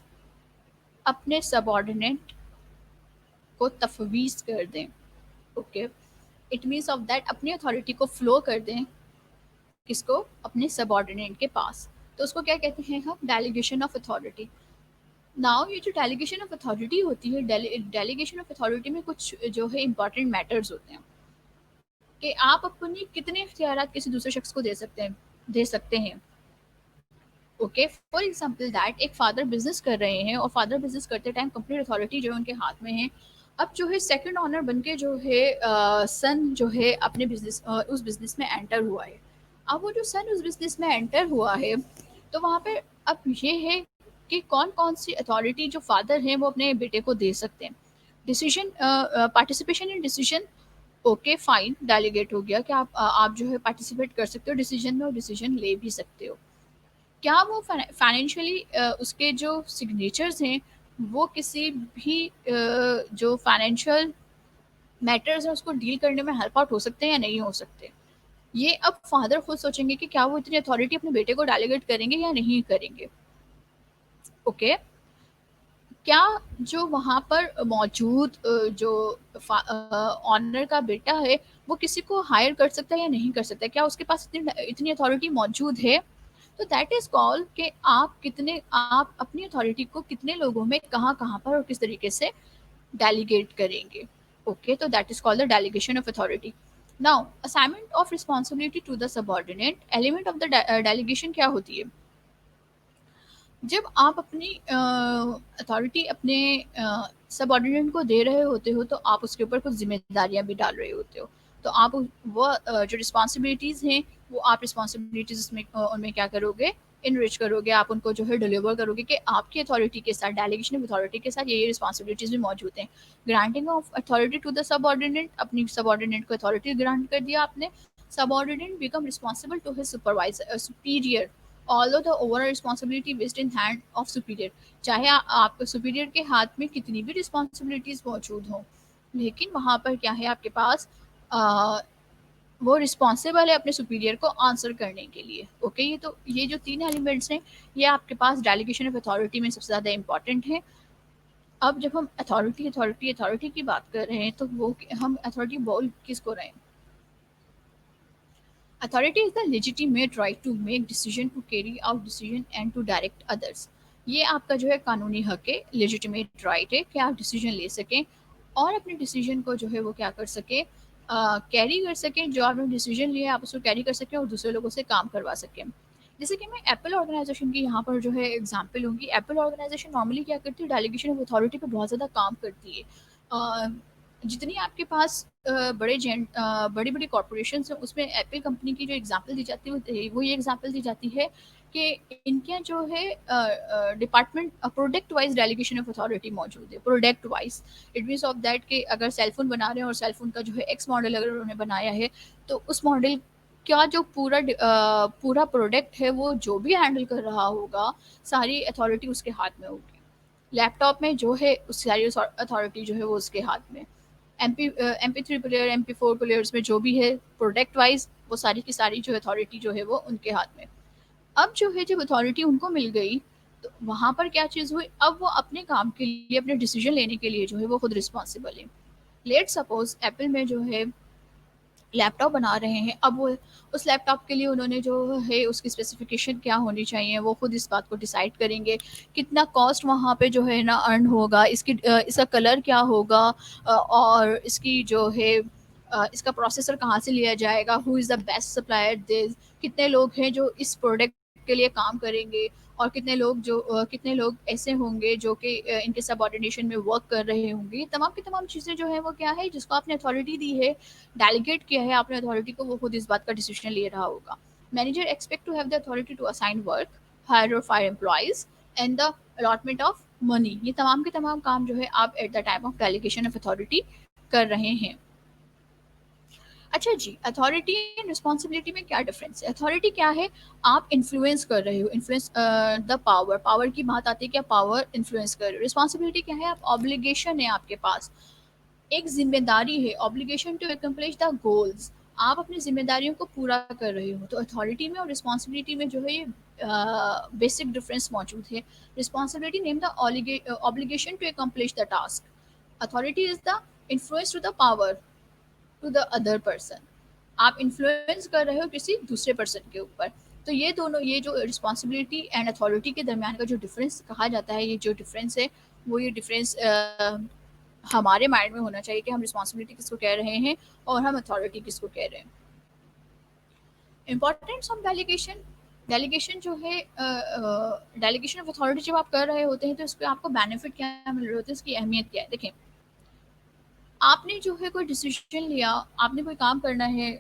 अपने सबऑर्डिनेट को तफवीज़ कर दें। Okay, it means of that अपनी अथॉरिटी को फ्लो कर दें, किसको? अपने सबऑर्डिनेट के पास। तो उसको क्या कहते हैं हम? Delegation of authority. नाउ ये जो डेलीगेशन ऑफ अथॉरिटी होती है, डेलीगेशन ऑफ अथॉरिटी में कुछ जो है इंपॉर्टेंट मैटर्स होते हैं कि आप अपनी कितने इख्तियारात किसी दूसरे शख्स को दे सकते हैं। ओके, फॉर एग्जाम्पल दैट एक फादर बिजनेस कर रहे हैं और फादर बिजनेस करते टाइम कंप्लीट अथॉरिटी जो है उनके हाथ में है। अब जो है सेकंड ऑनर बन के जो है सन जो है अपने बिजनेस उस बिजनेस में एंटर हुआ है। अब वो जो सन उस बिजनेस में एंटर हुआ है, तो वहाँ पे अब ये है कि कौन कौन सी अथॉरिटी जो फादर हैं वो अपने बेटे को दे सकते हैं। Decision, participation in decision. Okay fine, delegate हो गया कि आप जो है पार्टिसिपेट कर सकते हो डिसीजन में और डिसीजन ले भी सकते हो। क्या वो फाइनेंशियली उसके जो सिग्नेचर्स हैं वो किसी भी जो फाइनेंशियल मैटर्स हैं उसको डील करने में हेल्प आउट हो सकते हैं या नहीं हो सकते? ये अब फादर खुद सोचेंगे कि क्या वो इतनी अथॉरिटी अपने बेटे को डेलीगेट करेंगे या नहीं करेंगे। ओके, क्या जो वहाँ पर मौजूद जो ऑनर का बेटा है वो किसी को हायर कर सकता है या नहीं कर सकता है? क्या उसके पास इतनी इतनी अथॉरिटी मौजूद है? तो दैट इज कॉल कि आप अपनी अथॉरिटी को कितने लोगों में कहाँ कहाँ पर और किस तरीके से डेलीगेट करेंगे। ओके, तो that is called the delegation of authority. Now assignment of responsibility to the subordinate. Element of the delegation क्या होती है? जब आप अपनी अथॉरिटी अपने सबऑर्डिनेट को दे रहे होते हो तो आप उसके ऊपर कुछ जिम्मेदारियां भी डाल रहे होते हो। तो आप वो जो रिस्पॉन्सिबिलिटीज़ हैं वो आप रिस्पॉन्सिबिलिटीज़ उसमें उनमें क्या करोगे? इनरिच करोगे, आप उनको जो है डिलीवर करोगे कि आपकी अथॉरिटी के साथ, डेलीगेशन ऑफ अथॉरिटी के साथ ये रिस्पॉन्सिबिलिटीज़ भी मौजूद हैं। Granting of authority to the subordinate, अपनी सबऑर्डिनेट को अथॉरिटी ग्रांट कर दिया आपने। Subordinate become responsible to his supervisor superior, although the overall responsibility based in hand of superior. चाहे आपके सुपीरियर के हाथ में कितनी भी रिस्पॉन्सिबिलिटीज मौजूद हों, लेकिन वहाँ पर क्या है आपके पास आ, वो रिस्पॉन्सिबल है अपने सुपीरियर को आंसर करने के लिए। ओके, ये जो तीन एलिमेंट्स हैं ये आपके पास डेलीगेशन ऑफ अथॉरिटी में सबसे ज़्यादा इंपॉर्टेंट है। अब जब हम अथॉरिटी की बात कर रहे हैं तो वो हम अथॉरिटी बोल किसको रहे हैं? Authority is the legitimate right to make decision, to carry out decision and to direct others. ये आपका जो है कानूनी हक है, लेजिटिमेट राइट है कि आप डिसीजन ले सकें और अपने डिसीजन को जो है वो क्या कर सकें, कैरी कर सकें। जो आपने डिसीजन लिया आप उसको कैरी कर सकें और दूसरे लोगों से काम करवा सकें। जैसे कि मैं एप्पल ऑर्गेनाइजेशन की यहाँ पर जो है एग्जांपल लूँगी। एप्पल ऑर्गेनाइजेशन नॉर्मली क्या करती है, डेलीगेशन ऑफ अथॉरिटी पे बहुत ज़्यादा काम करती है। अ, जितनी आपके पास बड़ी बड़ी कॉरपोरेशन है, उसमें एप्पल कंपनी की जो एग्जांपल दी जाती है वो ये एग्जांपल दी जाती है कि इनके जो है department product wise delegation of authority मौजूद है। Product wise it means of that कि अगर सेलफोन बना रहे हैं और सेलफोन का जो है एक्स मॉडल अगर उन्होंने बनाया है, तो उस मॉडल क्या जो पूरा प्रोडक्ट है वो जो भी हैंडल कर रहा होगा, सारी अथॉरिटी उसके हाथ में होगी। लैपटॉप में जो है उस सारी अथॉरिटी जो है वो उसके हाथ में। MP3 प्लेयर, MP4 प्लेयर्स में जो भी है प्रोडक्ट वाइज वो सारी की सारी जो अथॉरिटी जो है वो उनके हाथ में। अब जो है जब अथॉरिटी उनको मिल गई, तो वहां पर क्या चीज़ हुई, अब वो अपने काम के लिए, अपने डिसीजन लेने के लिए जो है वो खुद रिस्पॉन्सिबल है। लेट सपोज एप्पल में जो है लैपटॉप बना रहे हैं, अब वो उस लैपटॉप के लिए उन्होंने जो है उसकी स्पेसिफिकेशन क्या होनी चाहिए वो खुद इस बात को डिसाइड करेंगे। कितना कॉस्ट वहाँ पे जो है ना अर्न होगा, इसका कलर क्या होगा, और इसकी जो है इसका प्रोसेसर कहाँ से लिया जाएगा, who is the best supplier this, कितने लोग हैं जो इस प्रोडक्ट के लिए काम करेंगे, और कितने लोग ऐसे होंगे जो कि इनके सबऑर्डिनेशन में वर्क कर रहे होंगे। ये तमाम की तमाम चीज़ें जो है वो क्या है, जिसको आपने अथॉरिटी दी है, डेलीगेट किया है आपने अथॉरिटी को, वो खुद इस बात का डिसीजन ले रहा होगा। Manager expect to have the authority to assign work, hire और fire employees and the allotment of money. ये तमाम के तमाम काम जो है आप at the time of delegation of authority कर रहे हैं। अच्छा जी, अथॉरिटी एंड रिस्पॉन्सिबिलिटी में क्या डिफरेंस है? अथॉरिटी क्या है, आप इन्फ्लुएंस कर रहे हो, इन्फ्लुएंस द पावर, पावर की बात आती है कि आप पावर इन्फ्लुएंस कर रहे हो। रिस्पॉन्सिबिलिटी क्या है, आप ऑब्लिगेशन है आपके पास, एक जिम्मेदारी है, obligation to accomplish the goals, आप अपनी जिम्मेदारियों को पूरा कर रहे हो। तो अथॉरिटी में और रिस्पॉन्सिबिलिटी में जो है ये बेसिक डिफरेंस मौजूद है। Responsibility name the obligation to accomplish the task, authority is the influence to the power to the other person, आप इन्फ्लुएंस कर रहे हो किसी दूसरे पर्सन के ऊपर। तो ये दोनों, ये जो रिस्पॉन्सिबिलिटी एंड अथॉरिटी के दरमियान का जो डिफरेंस कहा जाता है, ये जो डिफरेंस है वो ये डिफरेंस हमारे माइंड में होना चाहिए कि हम रिस्पॉन्सिबिलिटी किसको कह रहे हैं और हम अथॉरिटी किसको कह रहे हैं। इंपॉर्टेंस ऑफ डेलीगेशन, डेलीगेशन जो है डेलीगेशन ऑफ अथॉरिटी जब आप कर रहे होते हैं तो इसमें आपको बेनिफिट क्या मिल रहे होते हैं, इसकी अहमियत क्या है। देखें, आपने जो है कोई डिसीजन लिया, आपने कोई काम करना है,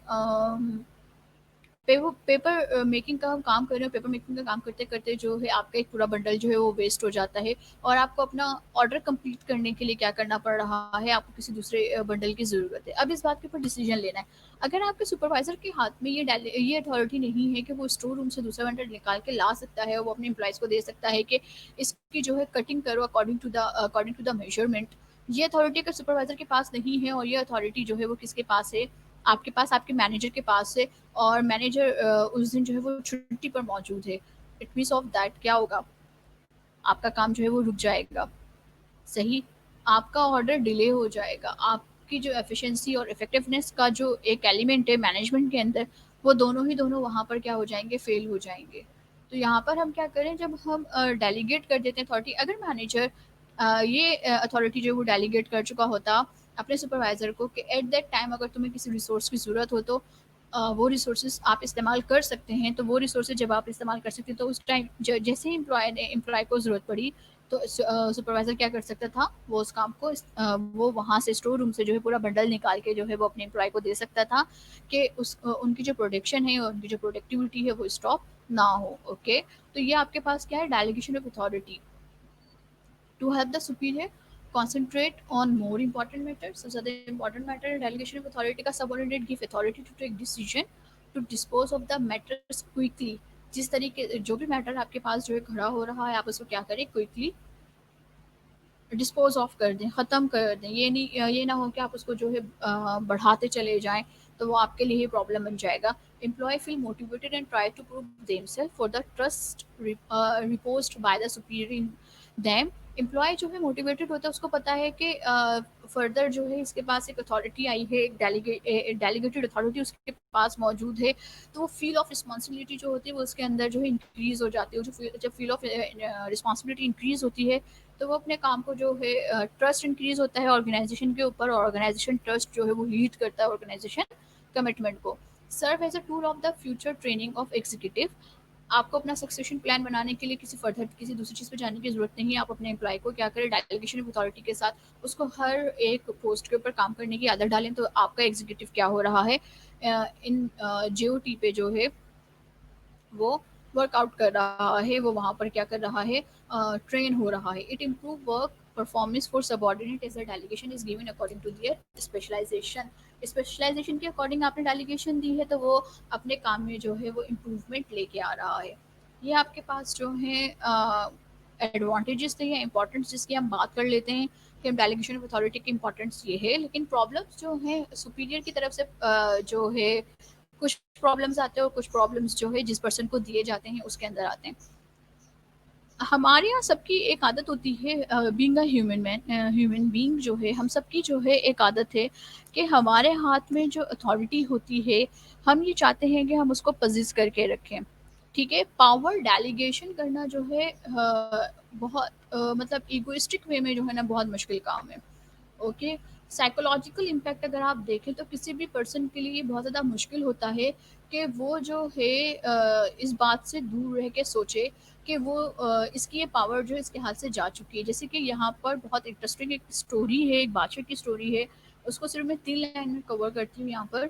पेपर मेकिंग का हम काम कर रहे हो, पेपर मेकिंग का काम करते करते जो है आपका एक पूरा बंडल जो है वो वेस्ट हो जाता है, और आपको अपना ऑर्डर कंप्लीट करने के लिए क्या करना पड़ रहा है, आपको किसी दूसरे बंडल की ज़रूरत है। अब इस बात के ऊपर डिसीजन लेना है। अगर आपके सुपरवाइजर के हाथ में ये अथॉरिटी नहीं है कि वो स्टोर रूम से दूसरा बंडल निकाल के ला सकता है, वो अपने एम्प्लॉयज़ को दे सकता है कि इसकी जो है कटिंग करो अकॉर्डिंग टू द मेजरमेंट, ये अथॉरिटी अगर सुपरवाइजर के पास नहीं है, और ये अथॉरिटी जो है वो किसके पास है, आपके पास, आपके मैनेजर के पास है, और मैनेजर उस दिन जो है वो छुट्टी पर मौजूद है, इट मीन्स ऑफ दैट क्या होगा, आपका काम जो है वो रुक जाएगा। सही, आपका ऑर्डर डिले हो जाएगा, आपकी जो एफिशिएंसी और इफेक्टिवनेस का जो एक एलिमेंट है मैनेजमेंट के अंदर, वो दोनों वहाँ पर क्या हो जाएंगे, फेल हो जाएंगे। तो यहाँ पर हम क्या करें, जब हम डेलीगेट कर देते हैं अथॉरिटी, अगर मैनेजर ये अथॉरिटी जो वो डेलीगेट कर चुका होता अपने सुपरवाइजर को कि एट दैट टाइम अगर तुम्हें किसी रिसोर्स की ज़रूरत हो तो वो रिसोर्सेज आप इस्तेमाल कर सकते हैं, तो वो रिसोर्सेज जब आप इस्तेमाल कर सकते हैं, तो उस टाइम जैसे ही एम्प्लॉय को ज़रूरत पड़ी, तो सुपरवाइजर क्या कर सकता था, वो उस काम को वो वहाँ से स्टोर रूम से जो है पूरा बंडल निकाल के जो है वो अपने एम्प्लॉय को दे सकता था कि उनकी जो प्रोडक्शन है और उनकी जो प्रोडक्टिविटी है वो स्टॉप ना हो। ओके, तो ये आपके पास क्या है, delegation of authority to help the superior concentrate on more important matters। सबसे ज़्यादा important matter है delegation of authority का, subordinate give authority to take decision to dispose of the matters quickly। जिस तरीके जो भी मैटर आपके पास जो है खड़ा हो रहा है, आप उसको क्या करें, क्विकली डिस्पोज ऑफ कर दें, ख़त्म कर दें। ये ना हो कि आप उसको जो है बढ़ाते चले जाएं, तो वो आपके लिए ही प्रॉब्लम बन जाएगा। Employee feel motivated and try to prove themselves for the trust reposed by the superior in them employee जो है मोटिवेटेड होता है, उसको पता है कि फर्दर जो है इसके पास एक अथॉरिटी आई है, एक डेलीगेटेड अथॉरिटी उसके पास मौजूद है, तो वो फील ऑफ रिस्पॉन्सिबिलिटी जो होती है वो उसके अंदर जो है इंक्रीज हो जाती है। जब फील ऑफ रिस्पॉन्सिबिलिटी इंक्रीज होती है तो वो अपने काम को जो है ट्रस्ट इंक्रीज होता है ऑर्गेनाइजेशन के ऊपर, और ऑर्गेनाइजेशन ट्रस्ट जो है वो लीड करता है ऑर्गेनाइजेशन कमिटमेंट को। Serve as a tool of the future training of executive. आपको अपना सक्सेशन प्लान बनाने के लिए किसी दूसरी चीज़ पे जाने की ज़रूरत नहीं है। आप अपने एम्प्लॉय को क्या करें, डेलीगेशन ऑफ अथॉरिटी के साथ उसको हर एक पोस्ट के ऊपर काम करने की आदत डालें। तो आपका एग्जीक्यूटिव क्या हो रहा है, इन जेओटी पे जो है वो वर्कआउट कर रहा है, वो वहाँ पर क्या कर रहा है, ट्रेन हो रहा है। It improve work performance for subordinate as a delegation is given according to their specialization. Specialization के अकॉर्डिंग आपने डेलीगेशन दी है तो वो अपने काम में जो है वो इम्प्रूवमेंट लेके आ रहा है। ये आपके पास जो है एडवांटेजेस थे या इंपॉर्टेंस जिसकी हम बात कर लेते हैं कि डेलीगेशन ऑफ अथॉरिटी की इंपॉर्टेंस ये है। लेकिन प्रॉब्लम्स जो है सुपीरियर की तरफ से जो है कुछ प्रॉब्लम्स आते हैं, और कुछ प्रॉब्लम्स जो है जिस पर्सन को दिए जाते हैं उसके अंदर आते हैं। हमारे यहाँ सबकी एक आदत होती है, बीइंग अ ह्यूमन बीइंग जो है हम सबकी जो है एक आदत है कि हमारे हाथ में जो अथॉरिटी होती है हम ये चाहते हैं कि हम उसको पजिस करके रखें। ठीक है, पावर डेलीगेशन करना जो है बहुत मतलब इगोइस्टिक वे में जो है ना बहुत मुश्किल काम है। ओके, साइकोलॉजिकल इम्पैक्ट अगर आप देखें तो किसी भी पर्सन के लिए बहुत ज़्यादा मुश्किल होता है कि वो जो है इस बात से दूर रह के सोचे कि वो इसकी ये पावर जो है इसके हाथ से जा चुकी है। जैसे कि यहाँ पर बहुत इंटरेस्टिंग एक स्टोरी है, एक बादशाह की स्टोरी है। उसको सिर्फ मैं 3 लाइन में कवर करती हूँ यहाँ पर।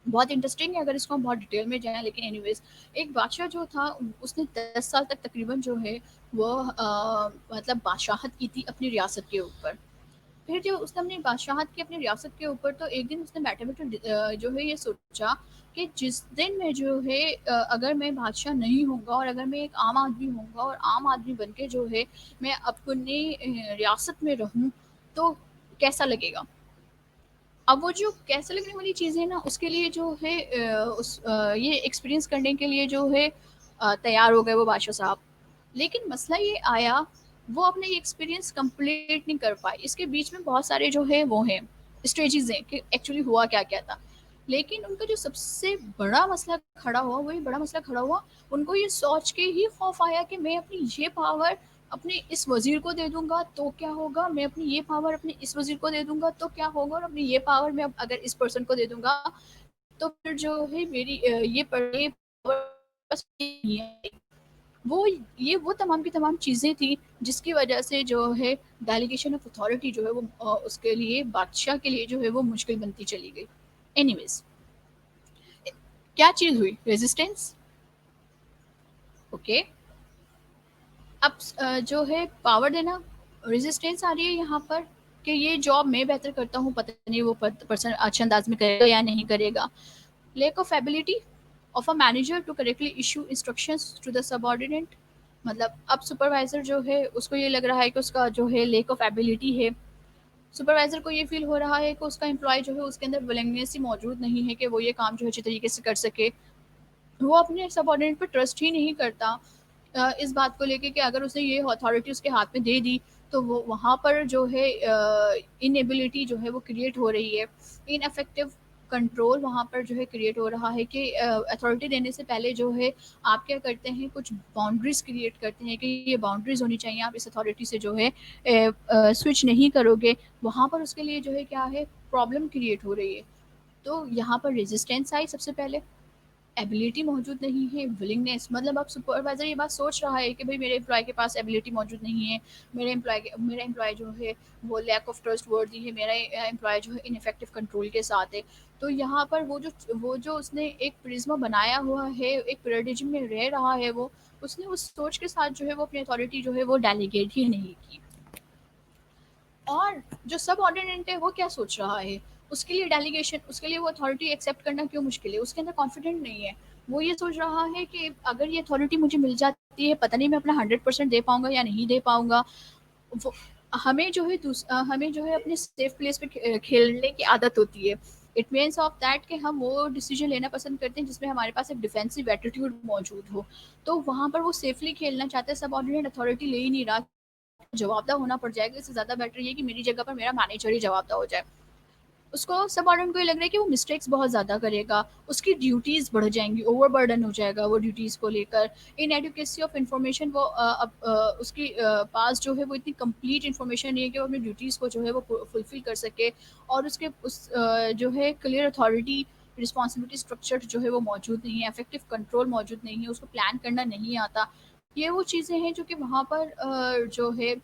बहुत इंटरेस्टिंग है अगर इसको हम बहुत डिटेल में जाएँ, लेकिन एनीवेज़ एक बादशाह जो था उसने 10 साल तक तकरीबन जो है वो मतलब बादशाहत की थी अपनी रियासत के ऊपर। फिर जो उसने अपनी बादशाहत की अपनी रियासत के ऊपर, तो एक दिन उसने बैठे-बैठे जो है ये सोचा कि जिस दिन मैं जो है अगर मैं बादशाह नहीं होऊँगा और अगर मैं एक आम आदमी होऊँगा और आम आदमी बन के जो है मैं अपनी रियासत में रहूँ, तो कैसा लगेगा? अब वो जो कैसे लगने वाली चीज़ है ना उसके लिए जो है ये एक्सपीरियंस करने के लिए जो है तैयार हो गए वो बादशाह साहब। लेकिन मसला ये आया, वो अपना ये एक्सपीरियंस कंप्लीट नहीं कर पाए। इसके बीच में बहुत सारे जो है वो हैं, स्टेजेस हैं कि एक्चुअली हुआ क्या-क्या था। लेकिन उनका जो सबसे बड़ा मसला खड़ा हुआ, वही बड़ा मसला खड़ा हुआ, उनको ये सोच के ही खौफ आया कि मैं अपनी ये पावर अपने इस वज़ीर को दे दूँगा तो क्या होगा? मैं अपनी ये पावर अपने इस वज़ीर को दे दूँगा तो क्या होगा? और अपनी ये पावर मैं अब अगर इस पर्सन को दे दूँगा तो फिर जो है मेरी ये पावर बस नहीं है। वो ये वो तमाम की तमाम चीज़ें थी जिसकी वजह से जो है डेलीगेशन ऑफ अथॉरिटी जो है वो उसके लिए बादशाह के लिए जो है वो मुश्किल बनती चली गई। एनीवेज़, क्या चीज़ हुई? रेज़िस्टेंस। ओके। अब जो है पावर देना, रेजिस्टेंस आ रही है यहाँ पर कि ये जॉब मैं बेहतर करता हूँ, पता नहीं वो पर्सन अच्छे अंदाज में करेगा या नहीं करेगा। Lack of ability of a manager to correctly issue instructions to the subordinate. मतलब अब सुपरवाइजर जो है उसको ये लग रहा है कि उसका जो है लैक ऑफ एबिलिटी है। सुपरवाइजर को ये फील हो रहा है कि उसका एम्प्लॉय जो है उसके अंदर विलिंगनेस ही मौजूद नहीं है कि वो ये काम जो है अच्छी तरीके से कर सके। वो अपने सबऑर्डिनेट पे ट्रस्ट ही नहीं करता इस बात को लेके कि अगर उसने ये अथॉरिटी उसके हाथ में दे दी तो वो वहाँ पर जो है इनएबिलिटी जो है वो क्रिएट हो रही है। इनफेक्टिव कंट्रोल वहाँ पर जो है क्रिएट हो रहा है कि अथॉरिटी देने से पहले जो है आप क्या करते हैं, कुछ बाउंड्रीज क्रिएट करते हैं कि ये बाउंड्रीज होनी चाहिए, आप इस अथॉरिटी से जो है स्विच नहीं करोगे। वहाँ पर उसके लिए जो है क्या है, प्रॉब्लम क्रिएट हो रही है। तो यहाँ पर रेजिस्टेंस आई सबसे पहले, एबिलिटी मौजूद नहीं है, विलिंगनेस। मतलब अब सुपरवाइजर ये बात सोच रहा है कि भाई मेरे एम्प्लॉय के पास एबिलिटी मौजूद नहीं है, मेरा एम्प्लॉय जो है वो लैक ऑफ ट्रस्ट वर्दी है, मेरा एम्प्लॉय जो है इनफेक्टिव कंट्रोल के साथ है। तो यहाँ पर वो जो उसने एक प्रिज्मा बनाया हुआ है, एक पैराडिज्म में रह रहा है, वो उसने उस सोच के साथ जो है वो अपनी अथॉरिटी जो है वो डेलीगेट ही नहीं की। और जो सब ऑर्डिनेंट है वो क्या सोच रहा है, उसके लिए डेलीगेशन, उसके लिए वो अथॉरिटी एक्सेप्ट करना क्यों मुश्किल है, उसके अंदर कॉन्फिडेंट नहीं है। वो ये सोच रहा है कि अगर ये अथॉरिटी मुझे मिल जाती है, पता नहीं मैं अपना 100% दे पाऊंगा या नहीं दे पाऊंगा। वो हमें जो है अपने सेफ प्लेस पे खेलने की आदत होती है। इट मीन्स ऑफ दैट कि हम वो डिसीजन लेना पसंद करते हैं जिसमें हमारे पास एक डिफेंसिव एटीट्यूड मौजूद हो। तो वहाँ पर वो सेफली खेलना चाहते हैं, सब ऑर्डिनेट अथॉरिटी ले ही नहीं रहा जवाबदेह होना पड़ जाएगा, इससे ज़्यादा बेटर ये कि मेरी जगह पर मेरा मैनेजर ही जवाबदेह हो जाए। उसको सबऑर्डिनेट को ये लग रहा है कि वो मिस्टेक्स बहुत ज़्यादा करेगा, उसकी ड्यूटीज़ बढ़ जाएँगी, ओवरबर्डन हो जाएगा वो ड्यूटीज़ को लेकर। इनएडुकेसी ऑफ इन्फॉर्मेशन, वो अब उसकी पास जो है वो इतनी कंप्लीट इन्फॉर्मेशन नहीं है कि वो अपनी ड्यूटीज़ को जो है वो फुलफ़िल कर सके, और उसके जो है क्लियर अथॉरिटी, रिस्पॉन्सिबिलिटी स्ट्रक्चर जो है वो मौजूद नहीं है, इफेक्टिव कंट्रोल मौजूद नहीं है, उसको प्लान करना नहीं आता। ये वो चीज़ें हैं जो कि वहाँ पर जो है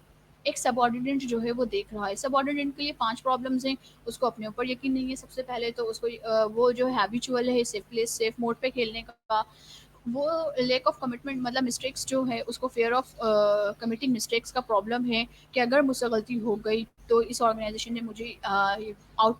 एक सबऑर्डिनेट जो है वो देख रहा है। सबऑर्डिनेट के लिए 5 प्रॉब्लम्स हैं। उसको अपने ऊपर यकीन नहीं है। सबसे पहले तो उसको वो जो हैबिचुअल है सेफ प्लेस सेफ मोड पे खेलने का, वो लैक ऑफ कमिटमेंट, मतलब मिस्टेक्स जो है उसको फियर ऑफ कमिटिंग मिस्टेक्स का प्रॉब्लम है कि अगर मुझसे गलती हो गई तो इस ऑर्गेनाइजेशन ने मुझे आउट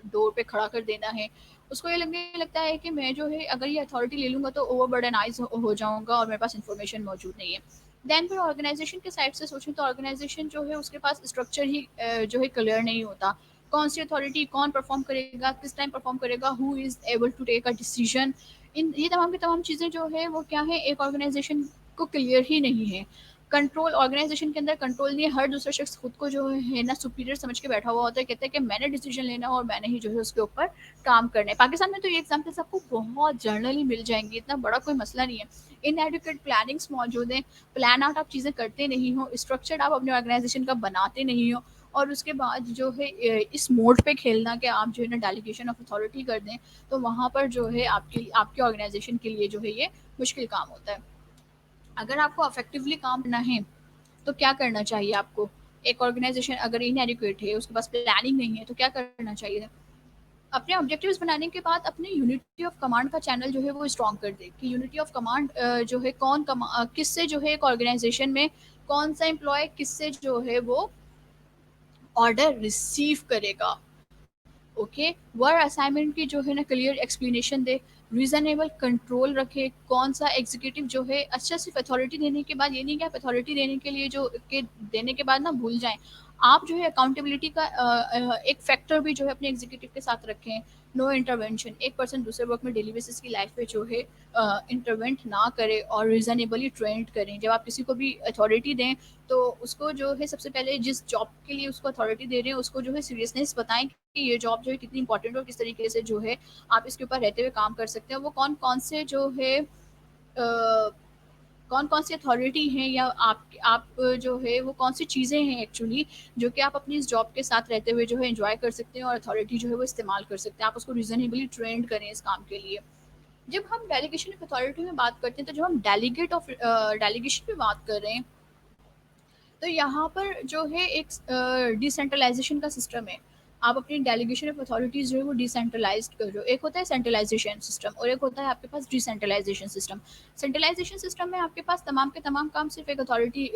डोर पे खड़ा कर देना है। उसको ये लगने लगता है कि मैं जो है अगर ये अथॉरिटी ले लूँगा तो ओवरबर्डनाइज़ हो जाऊँगा और मेरे पास इन्फॉर्मेशन मौजूद नहीं है। देन फिर ऑर्गेनाइजेशन के साइड से सोचें तो ऑर्गेनाइजेशन जो है उसके पास स्ट्रक्चर ही जो है क्लियर नहीं होता। कौन सी अथॉरिटी कौन परफॉर्म करेगा, किस टाइम परफॉर्म करेगा, who is able to take a decision, इन ये तमाम की तमाम चीज़ें जो है वो क्या है, एक ऑर्गेनाइजेशन को क्लियर ही नहीं है। कंट्रोल, ऑर्गेनाइजेशन के अंदर कंट्रोल नहीं है, हर दूसरा शख्स खुद को जो है ना सुपीरियर समझ के बैठा हुआ होता है, कहता है कि मैंने डिसीजन लेना है और मैंने ही जो है उसके ऊपर काम करना है। पाकिस्तान में तो ये एग्जाम्पल्स आपको बहुत जर्नली मिल जाएंगी, इतना बड़ा कोई मसला नहीं है। इनएडुकेट प्लानिंग्स मौजूद हैं, प्लान आउट आप चीज़ें करते नहीं हो, स्ट्रक्चर आप अपने ऑर्गेनाइजेशन का बनाते नहीं हो, और उसके बाद जो है इस मोड पे खेलना कि आप जो है ना डेलीगेशन ऑफ अथॉरिटी कर दें, तो वहाँ पर जो है आपकी आपके ऑर्गेनाइजेशन के लिए जो है ये मुश्किल काम होता है। अगर आपको इफेक्टिवली काम करना है तो क्या करना चाहिए आपको? एक ऑर्गेनाइजेशन अगर इनएडिक्वेट है, उसके पास प्लानिंग नहीं है, तो क्या करना चाहिए? अपने ऑब्जेक्टिव्स बनाने के बाद अपने यूनिटी ऑफ कमांड का चैनल जो है वो स्ट्रॉन्ग कर दे कि यूनिटी ऑफ कमांड जो है किससे जो है एक ऑर्गेनाइजेशन में कौन सा एम्प्लॉय किससे जो है वो ऑर्डर रिसीव करेगा। ओके, वर्क असाइनमेंट की जो है ना क्लियर एक्सप्लेनेशन दे, रीजनेबल कंट्रोल रखे, कौन सा एग्जीक्यूटिव जो है अच्छा, सिर्फ अथॉरिटी देने के बाद ये नहीं कि आप अथॉरिटी देने के लिए जो के देने के बाद ना भूल जाएं, आप जो है अकाउंटेबिलिटी का एक फैक्टर भी जो है अपने एग्जीक्यूटिव के साथ रखें। नो इंटरवेंशन, एक पर्सन दूसरे वर्क में डेली बेसिस की लाइफ पे जो है इंटरवेंट ना करे और रीजनेबली ट्रेंड करें। जब आप किसी को भी अथॉरिटी दें तो उसको जो है सबसे पहले जिस जॉब के लिए उसको अथॉरिटी दे रहे हैं उसको जो है सीरियसनेस बताएं कि ये जॉब जो है कितनी इंपॉर्टेंट और किस तरीके से जो है आप इसके ऊपर रहते हुए काम कर सकते हैं। वो कौन कौन से जो है कौन कौन सी अथॉरिटी हैं, या आप जो है वो कौन सी चीज़ें हैं एक्चुअली जो कि आप अपनी इस जॉब के साथ रहते हुए जो है एंजॉय कर सकते हैं और अथॉरिटी जो है वो इस्तेमाल कर सकते हैं। आप उसको रीजनेबली ट्रेंड करें इस काम के लिए। जब हम डेलीगेशन ऑफ अथॉरिटी में बात करते हैं, तो जब हम डेलीगेशन पे बात कर रहे हैं, तो यहाँ पर जो है एक डिसेंट्रलाइजेशन का सिस्टम है। आप अपनी डेलीगेशन ऑफ अथॉरिटीज जो है वो डिसेंट्रलाइज्ड कर रहे हो। एक होता है सेंट्रलाइजेशन सिस्टम और एक होता है आपके पास डिसेंट्रलाइजेशन सिस्टम। सेंट्रलाइजेशन सिस्टम में आपके पास तमाम के तमाम काम सिर्फ एक अथॉरिटी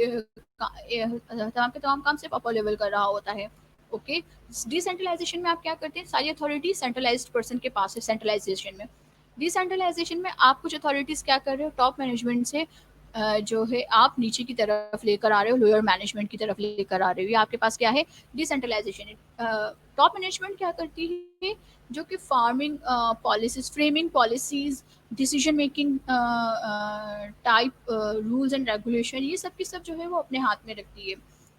तमाम के तमाम काम सिर्फ अपर लेवल कर रहा होता है। ओके, डिसेंट्रलाइजेशन में आप क्या करते हैं, सारी अथॉरिटी सेंट्रलाइज्ड पर्सन के पास है। सेंट्रलाइजेशन में, डिसेंट्रलाइजेशन में आप कुछ अथॉरिटीज क्या कर रहे हो, टॉप मैनेजमेंट से जो है आप नीचे की तरफ लेकर आ रहे हो, लोअर मैनेजमेंट की तरफ लेकर आ रहे हो। ये आपके पास क्या है, डिसेंट्रलाइजेशन। टॉप मैनेजमेंट क्या करती है, जो कि farming policies, framing policies, decision making type rules and regulation, ये सब की सब जो है वो अपने हाथ में रखती है।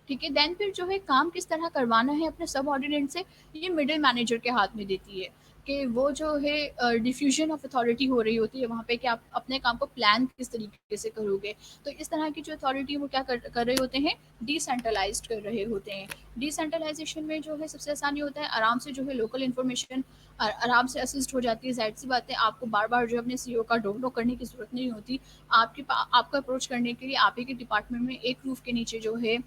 ठीक है, देन फिर जो है काम किस तरह करवाना है अपने सब ऑर्डिनेंट से, ये मिडिल मैनेजर के हाथ में देती है कि वो जो है डिफ्यूजन ऑफ अथॉरिटी हो रही होती है वहाँ पे कि आप अपने काम को प्लान किस तरीके से करोगे। तो इस तरह की जो अथॉरिटी वो क्या कर रहे होते हैं, डिसेंट्रलाइज्ड कर रहे होते हैं। डिसेंट्रलाइजेशन में जो है सबसे आसानी होता है, आराम से जो है लोकल इन्फॉर्मेशन आराम से असिस्ट हो जाती है। जाहिर सी बात है, आपको बार बार जो अपने सीईओ का डोर नॉक करने की जरूरत नहीं होती। आपको अप्रोच करने के लिए आप ही के डिपार्टमेंट में एक रूफ के नीचे जो है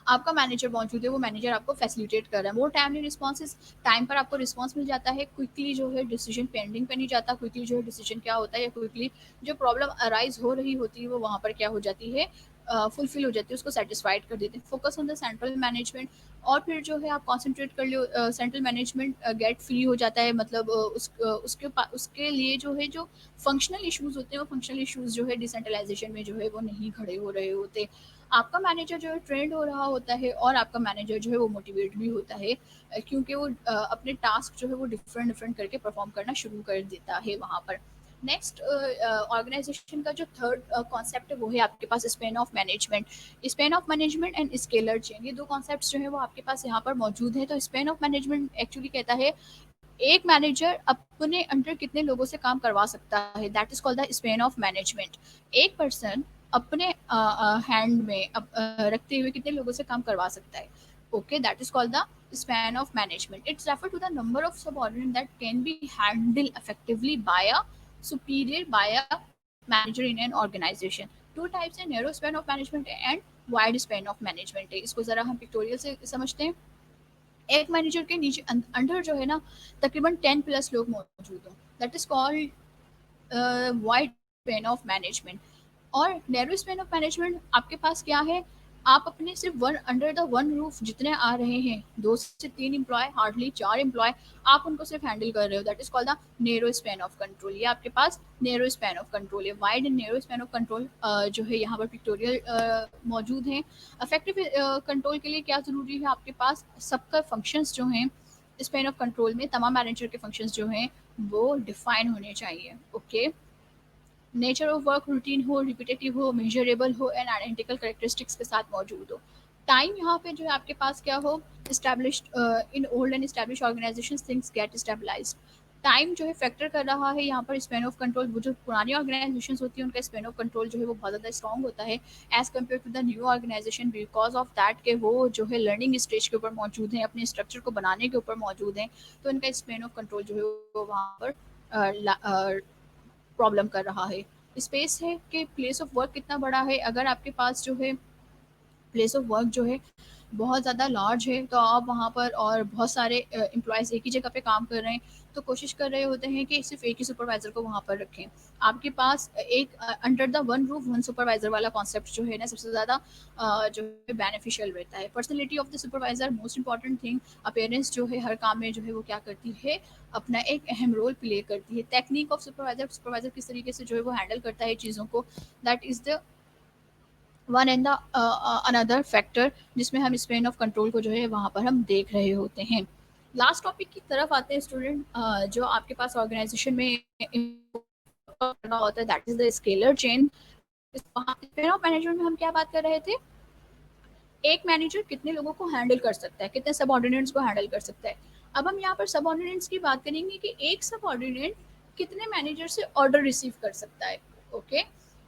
आपका मैनेजर मौजूद है, वो मैनेजर आपको फैसिलिटेट कर रहा है। मोर टाइमली रिस्पॉन्सेज, टाइम पर आपको रिस्पॉन्स मिल जाता है। क्विकली जो है डिसीजन पेंडिंग पे नहीं जाता, क्विकली जो है डिसीजन क्या होता है, या क्विकली जो प्रॉब्लम अराइज हो रही होती है वो वहाँ पर क्या हो जाती है, फुलफिल हो जाती है, उसको सेटिस्फाइड कर देते हैं। Focus on the central management, और फिर जो है आप कॉन्सेंट्रेट कर लो, सेंट्रल मैनेजमेंट गेट फ्री हो जाता है। मतलब उसके लिए जो है जो फंक्शनल इश्यूज होते हैं, वो फंक्शनल इश्यूज जो है डिसेंट्रलाइजेशन में जो है वो नहीं खड़े हो रहे होते। आपका मैनेजर जो है ट्रेंड हो रहा होता है और आपका मैनेजर जो है वो मोटिवेट भी होता है, क्योंकि वो अपने टास्क जो है वो डिफरेंट डिफरेंट करके परफॉर्म करना शुरू कर देता है वहाँ पर। नेक्स्ट ऑर्गेनाइजेशन का जो थर्ड कॉन्सेप्ट है वो है आपके पास span of management. Span of management and scalar chain, ये दो कॉन्सेप्ट्स जो है वो आपके पास यहाँ पर मौजूद है। तो स्पेन ऑफ मैनेजमेंट एक्चुअली कहता है एक मैनेजर अपने अंडर कितने लोगों से काम करवा सकता है, that is called the Spain of management. एक पर्सन अपने हैंड में रखते हुए कितने लोगों से काम करवा सकता है, okay, that is called the span of management. It's referred to the number of subordinates that can be handled effectively by a superior by a manager in an organization. Two types है, narrow span of management and wide span of management है। इसको जरा हम pictorial से समझते हैं। एक manager के नीचे अंडर जो है ना तकरीबन 10+ लोग मौजूद हों, that is called wide Spain of management. और नैरो स्पेन ऑफ मैनेजमेंट आपके पास क्या है, आप अपने सिर्फ one under the one roof जितने आ रहे हैं, 2 से 3 एम्प्लॉय, हार्डली 4 एम्प्लॉय, आप उनको सिर्फ हैंडल कर रहे हो, that is called the narrow span of control. ये आपके पास नैरो स्पेन ऑफ कंट्रोल है। Wide and narrow span of control जो है यहाँ पर पिक्टोरियल मौजूद हैं। इफेक्टिव कंट्रोल के लिए क्या ज़रूरी है, आपके पास सबका फंक्शंस जो हैं स्पेन ऑफ कंट्रोल में, तमाम मैनेजर के फंक्शंस जो हैं वो डिफाइन होने चाहिए, okay. Nature of work routine हो, रिपीटेटिव हो, मेजरेबल हो एंड आइडेंटिकल करेक्टरिस्टिक्स के साथ मौजूद हो। टाइम यहाँ पे जो है आपके पास क्या हो, established in old and establish organization things get stabilized. Time जो है फैक्टर कर रहा है यहाँ पर स्पेन ऑफ कंट्रोल। वो जो पुरानी ऑर्गेनाइजेशन होती है उनका स्पेन ऑफ कंट्रोल जो है वो बहुत ज़्यादा स्ट्रॉन्ग होता है as compare to the new organization, because of that के वो जो है लर्निंग स्टेज के ऊपर मौजूद हैं, अपने स्ट्रक्चर को बनाने के ऊपर मौजूद हैं। तो इनका स्पेन ऑफ कंट्रोल जो है वो वहाँ पर प्रॉब्लम कर रहा है। स्पेस है कि प्लेस ऑफ वर्क कितना बड़ा है। अगर आपके पास जो है प्लेस ऑफ वर्क जो है बहुत ज़्यादा लार्ज है, तो आप वहाँ पर और बहुत सारे एम्प्लॉयज़ एक ही जगह पे काम कर रहे हैं, तो कोशिश कर रहे होते हैं कि सिर्फ एक ही सुपरवाइज़र को वहाँ पर रखें। आपके पास एक under the one roof one supervisor वाला कॉन्सेप्ट जो है ना सबसे ज़्यादा जो है बेनिफिशियल रहता है। Personality of the supervisor most important thing. Appearance जो है हर काम में जो है वो क्या करती है, अपना एक अहम रोल प्ले करती है। टेक्निक ऑफ सुपरवाइज़र, सुपरवाइज़र किस तरीके से जो है वो हैंडल करता है चीज़ों को, that is the one and the another factor जिसमें हम स्पेन ऑफ कंट्रोल को जो है वहाँ पर हम देख रहे होते हैं। लास्ट टॉपिक की तरफ आते हैं स्टूडेंट, जो आपके पास ऑर्गेनाइजेशन में करना होता है, that is the scalar chain. Spain of management में हम क्या बात कर रहे थे, एक मैनेजर कितने लोगों को हैंडल कर सकता है, कितने सबऑर्डिनेट्स को हैंडल कर सकता है। अब हम यहाँ पर सबऑर्डिनेट्स की बात करेंगे कि एक सबऑर्डिनेट कितने मैनेजर से ऑर्डर रिसीव कर सकता है, ओके।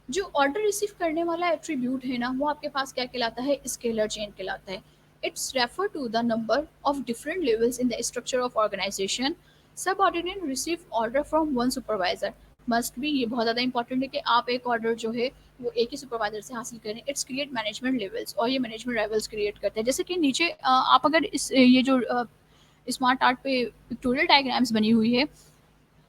जो ऑर्डर रिसीव करने वाला एट्रीब्यूट है ना वो आपके पास क्या कहलाता है, स्केलर चेन कहलाता है। It's refer to the number of different levels in the structure of organization. Subordinate receive order from one supervisor must be, ये बहुत ज़्यादा इंपॉर्टेंट है कि आप एक ऑर्डर जो है वो एक ही सुपरवाइजर से हासिल करें। इट्स क्रिएट मैनेजमेंट लेवल्स, और ये मैनेजमेंट लेवल्स क्रिएट करते हैं। जैसे कि नीचे आप अगर इस ये जो स्मार्ट आर्ट पे पिक्टोरियल डायग्राम्स बनी हुई है,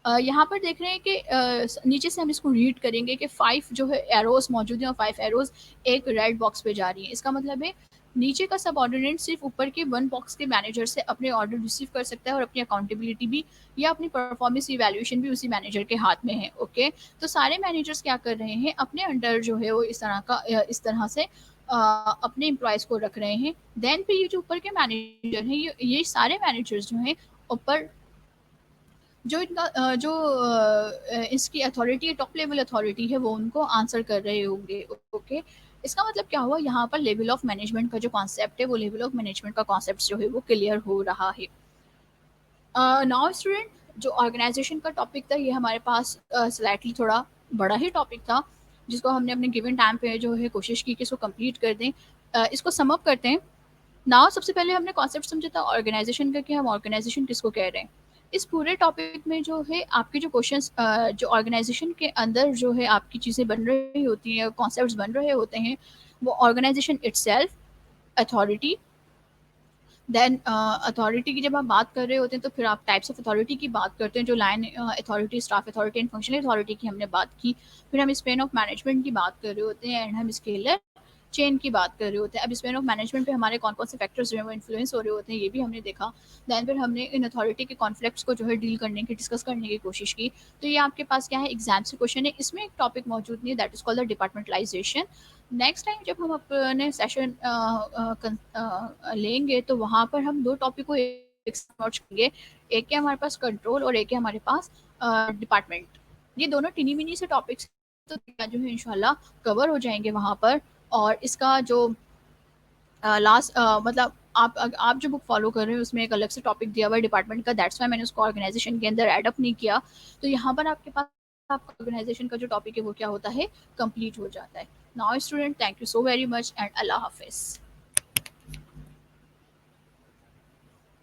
यहाँ पर देख रहे हैं कि नीचे से हम इसको रीड करेंगे कि 5 जो है एरोज मौजूद हैं और 5 एरोज एक रेड बॉक्स पे जा रही है। इसका मतलब है नीचे का सबऑर्डिनेट सिर्फ ऊपर के वन बॉक्स के मैनेजर से अपने ऑर्डर रिसीव कर सकता है और अपनी अकाउंटेबिलिटी भी या अपनी परफॉर्मेंस इवैल्यूएशन भी उसी मैनेजर के हाथ में है, ओके। तो सारे मैनेजर्स क्या कर रहे हैं, अपने अंडर जो है वो इस तरह से अपने एम्प्लॉयज़ को रख रहे हैं। देन फिर ये जो ऊपर के मैनेजर हैं, ये सारे मैनेजर्स जो हैं ऊपर जो इनका इसकी अथॉरिटी है, टॉप लेवल अथॉरिटी है, वो उनको आंसर कर रहे होंगे, ओके। इसका मतलब क्या हुआ, यहाँ पर लेवल ऑफ मैनेजमेंट का जो कॉन्सेप्ट है वो लेवल ऑफ मैनेजमेंट का कॉन्सेप्ट जो है वो क्लियर हो रहा है। नाउ स्टूडेंट, जो ऑर्गेनाइजेशन का टॉपिक था ये हमारे पास स्लाइटली थोड़ा बड़ा ही टॉपिक था, जिसको हमने अपने गिवन टाइम पे जो है कोशिश की कि इसको कंप्लीट कर दें। इसको सम अप करते हैं। नाउ सबसे पहले हमने कॉन्सेप्ट समझा था ऑर्गेनाइजेशन का, कि हम ऑर्गेनाइजेशन किसको कह रहे हैं। इस पूरे टॉपिक में जो है आपके जो क्वेश्चंस जो ऑर्गेनाइजेशन के अंदर जो है आपकी चीज़ें बन रही होती हैं, कॉन्सेप्ट्स बन रहे होते हैं, वो organization itself, authority, then authority की जब आप बात कर रहे होते हैं तो फिर आप टाइप्स ऑफ अथॉरिटी की बात करते हैं, जो line authority, staff authority and functional authority की हमने बात की। फिर हम स्पेन ऑफ मैनेजमेंट की बात कर रहे होते हैं एंड हम स्केलर चेन की बात कर रहे होते हैं। अब स्पेन ऑफ मैनेजमेंट पे हमारे कौन कौन से फैक्टर्स जो है वो इन्फ्लुएंस हो रहे होते हैं ये भी हमने देखा। दैन फिर हमने इन अथॉरिटी के कॉन्फ्लिक्ट्स को जो है डील करने की, डिस्कस करने की कोशिश की। तो ये आपके पास क्या है, एग्जाम से क्वेश्चन है। इसमें एक टॉपिक मौजूद नहीं है, that is called the departmentalisation. Next time जब हम अपने सेशन लेंगे तो वहाँ पर हम दो टॉपिक को एक साथ merge करेंगे। एक है हमारे पास कंट्रोल और एक है हमारे पास डिपार्टमेंट। ये दोनों टिनी मिनी से टॉपिक्स तो जो है इंशाल्लाह कवर हो जाएंगे वहाँ पर। और इसका जो लास्ट मतलब आप जो बुक फॉलो कर रहे हो उसमें एक अलग से टॉपिक दिया हुआ है डिपार्टमेंट का, दैट्स वाई मैंने उसको ऑर्गेनाइजेशन के अंदर एड अप नहीं किया। तो यहाँ पर आपके पास आपका ऑर्गेनाइजेशन का जो टॉपिक है वो क्या होता है, कंप्लीट हो जाता है। Now student, thank you so very much and अल्लाह हाफिज़।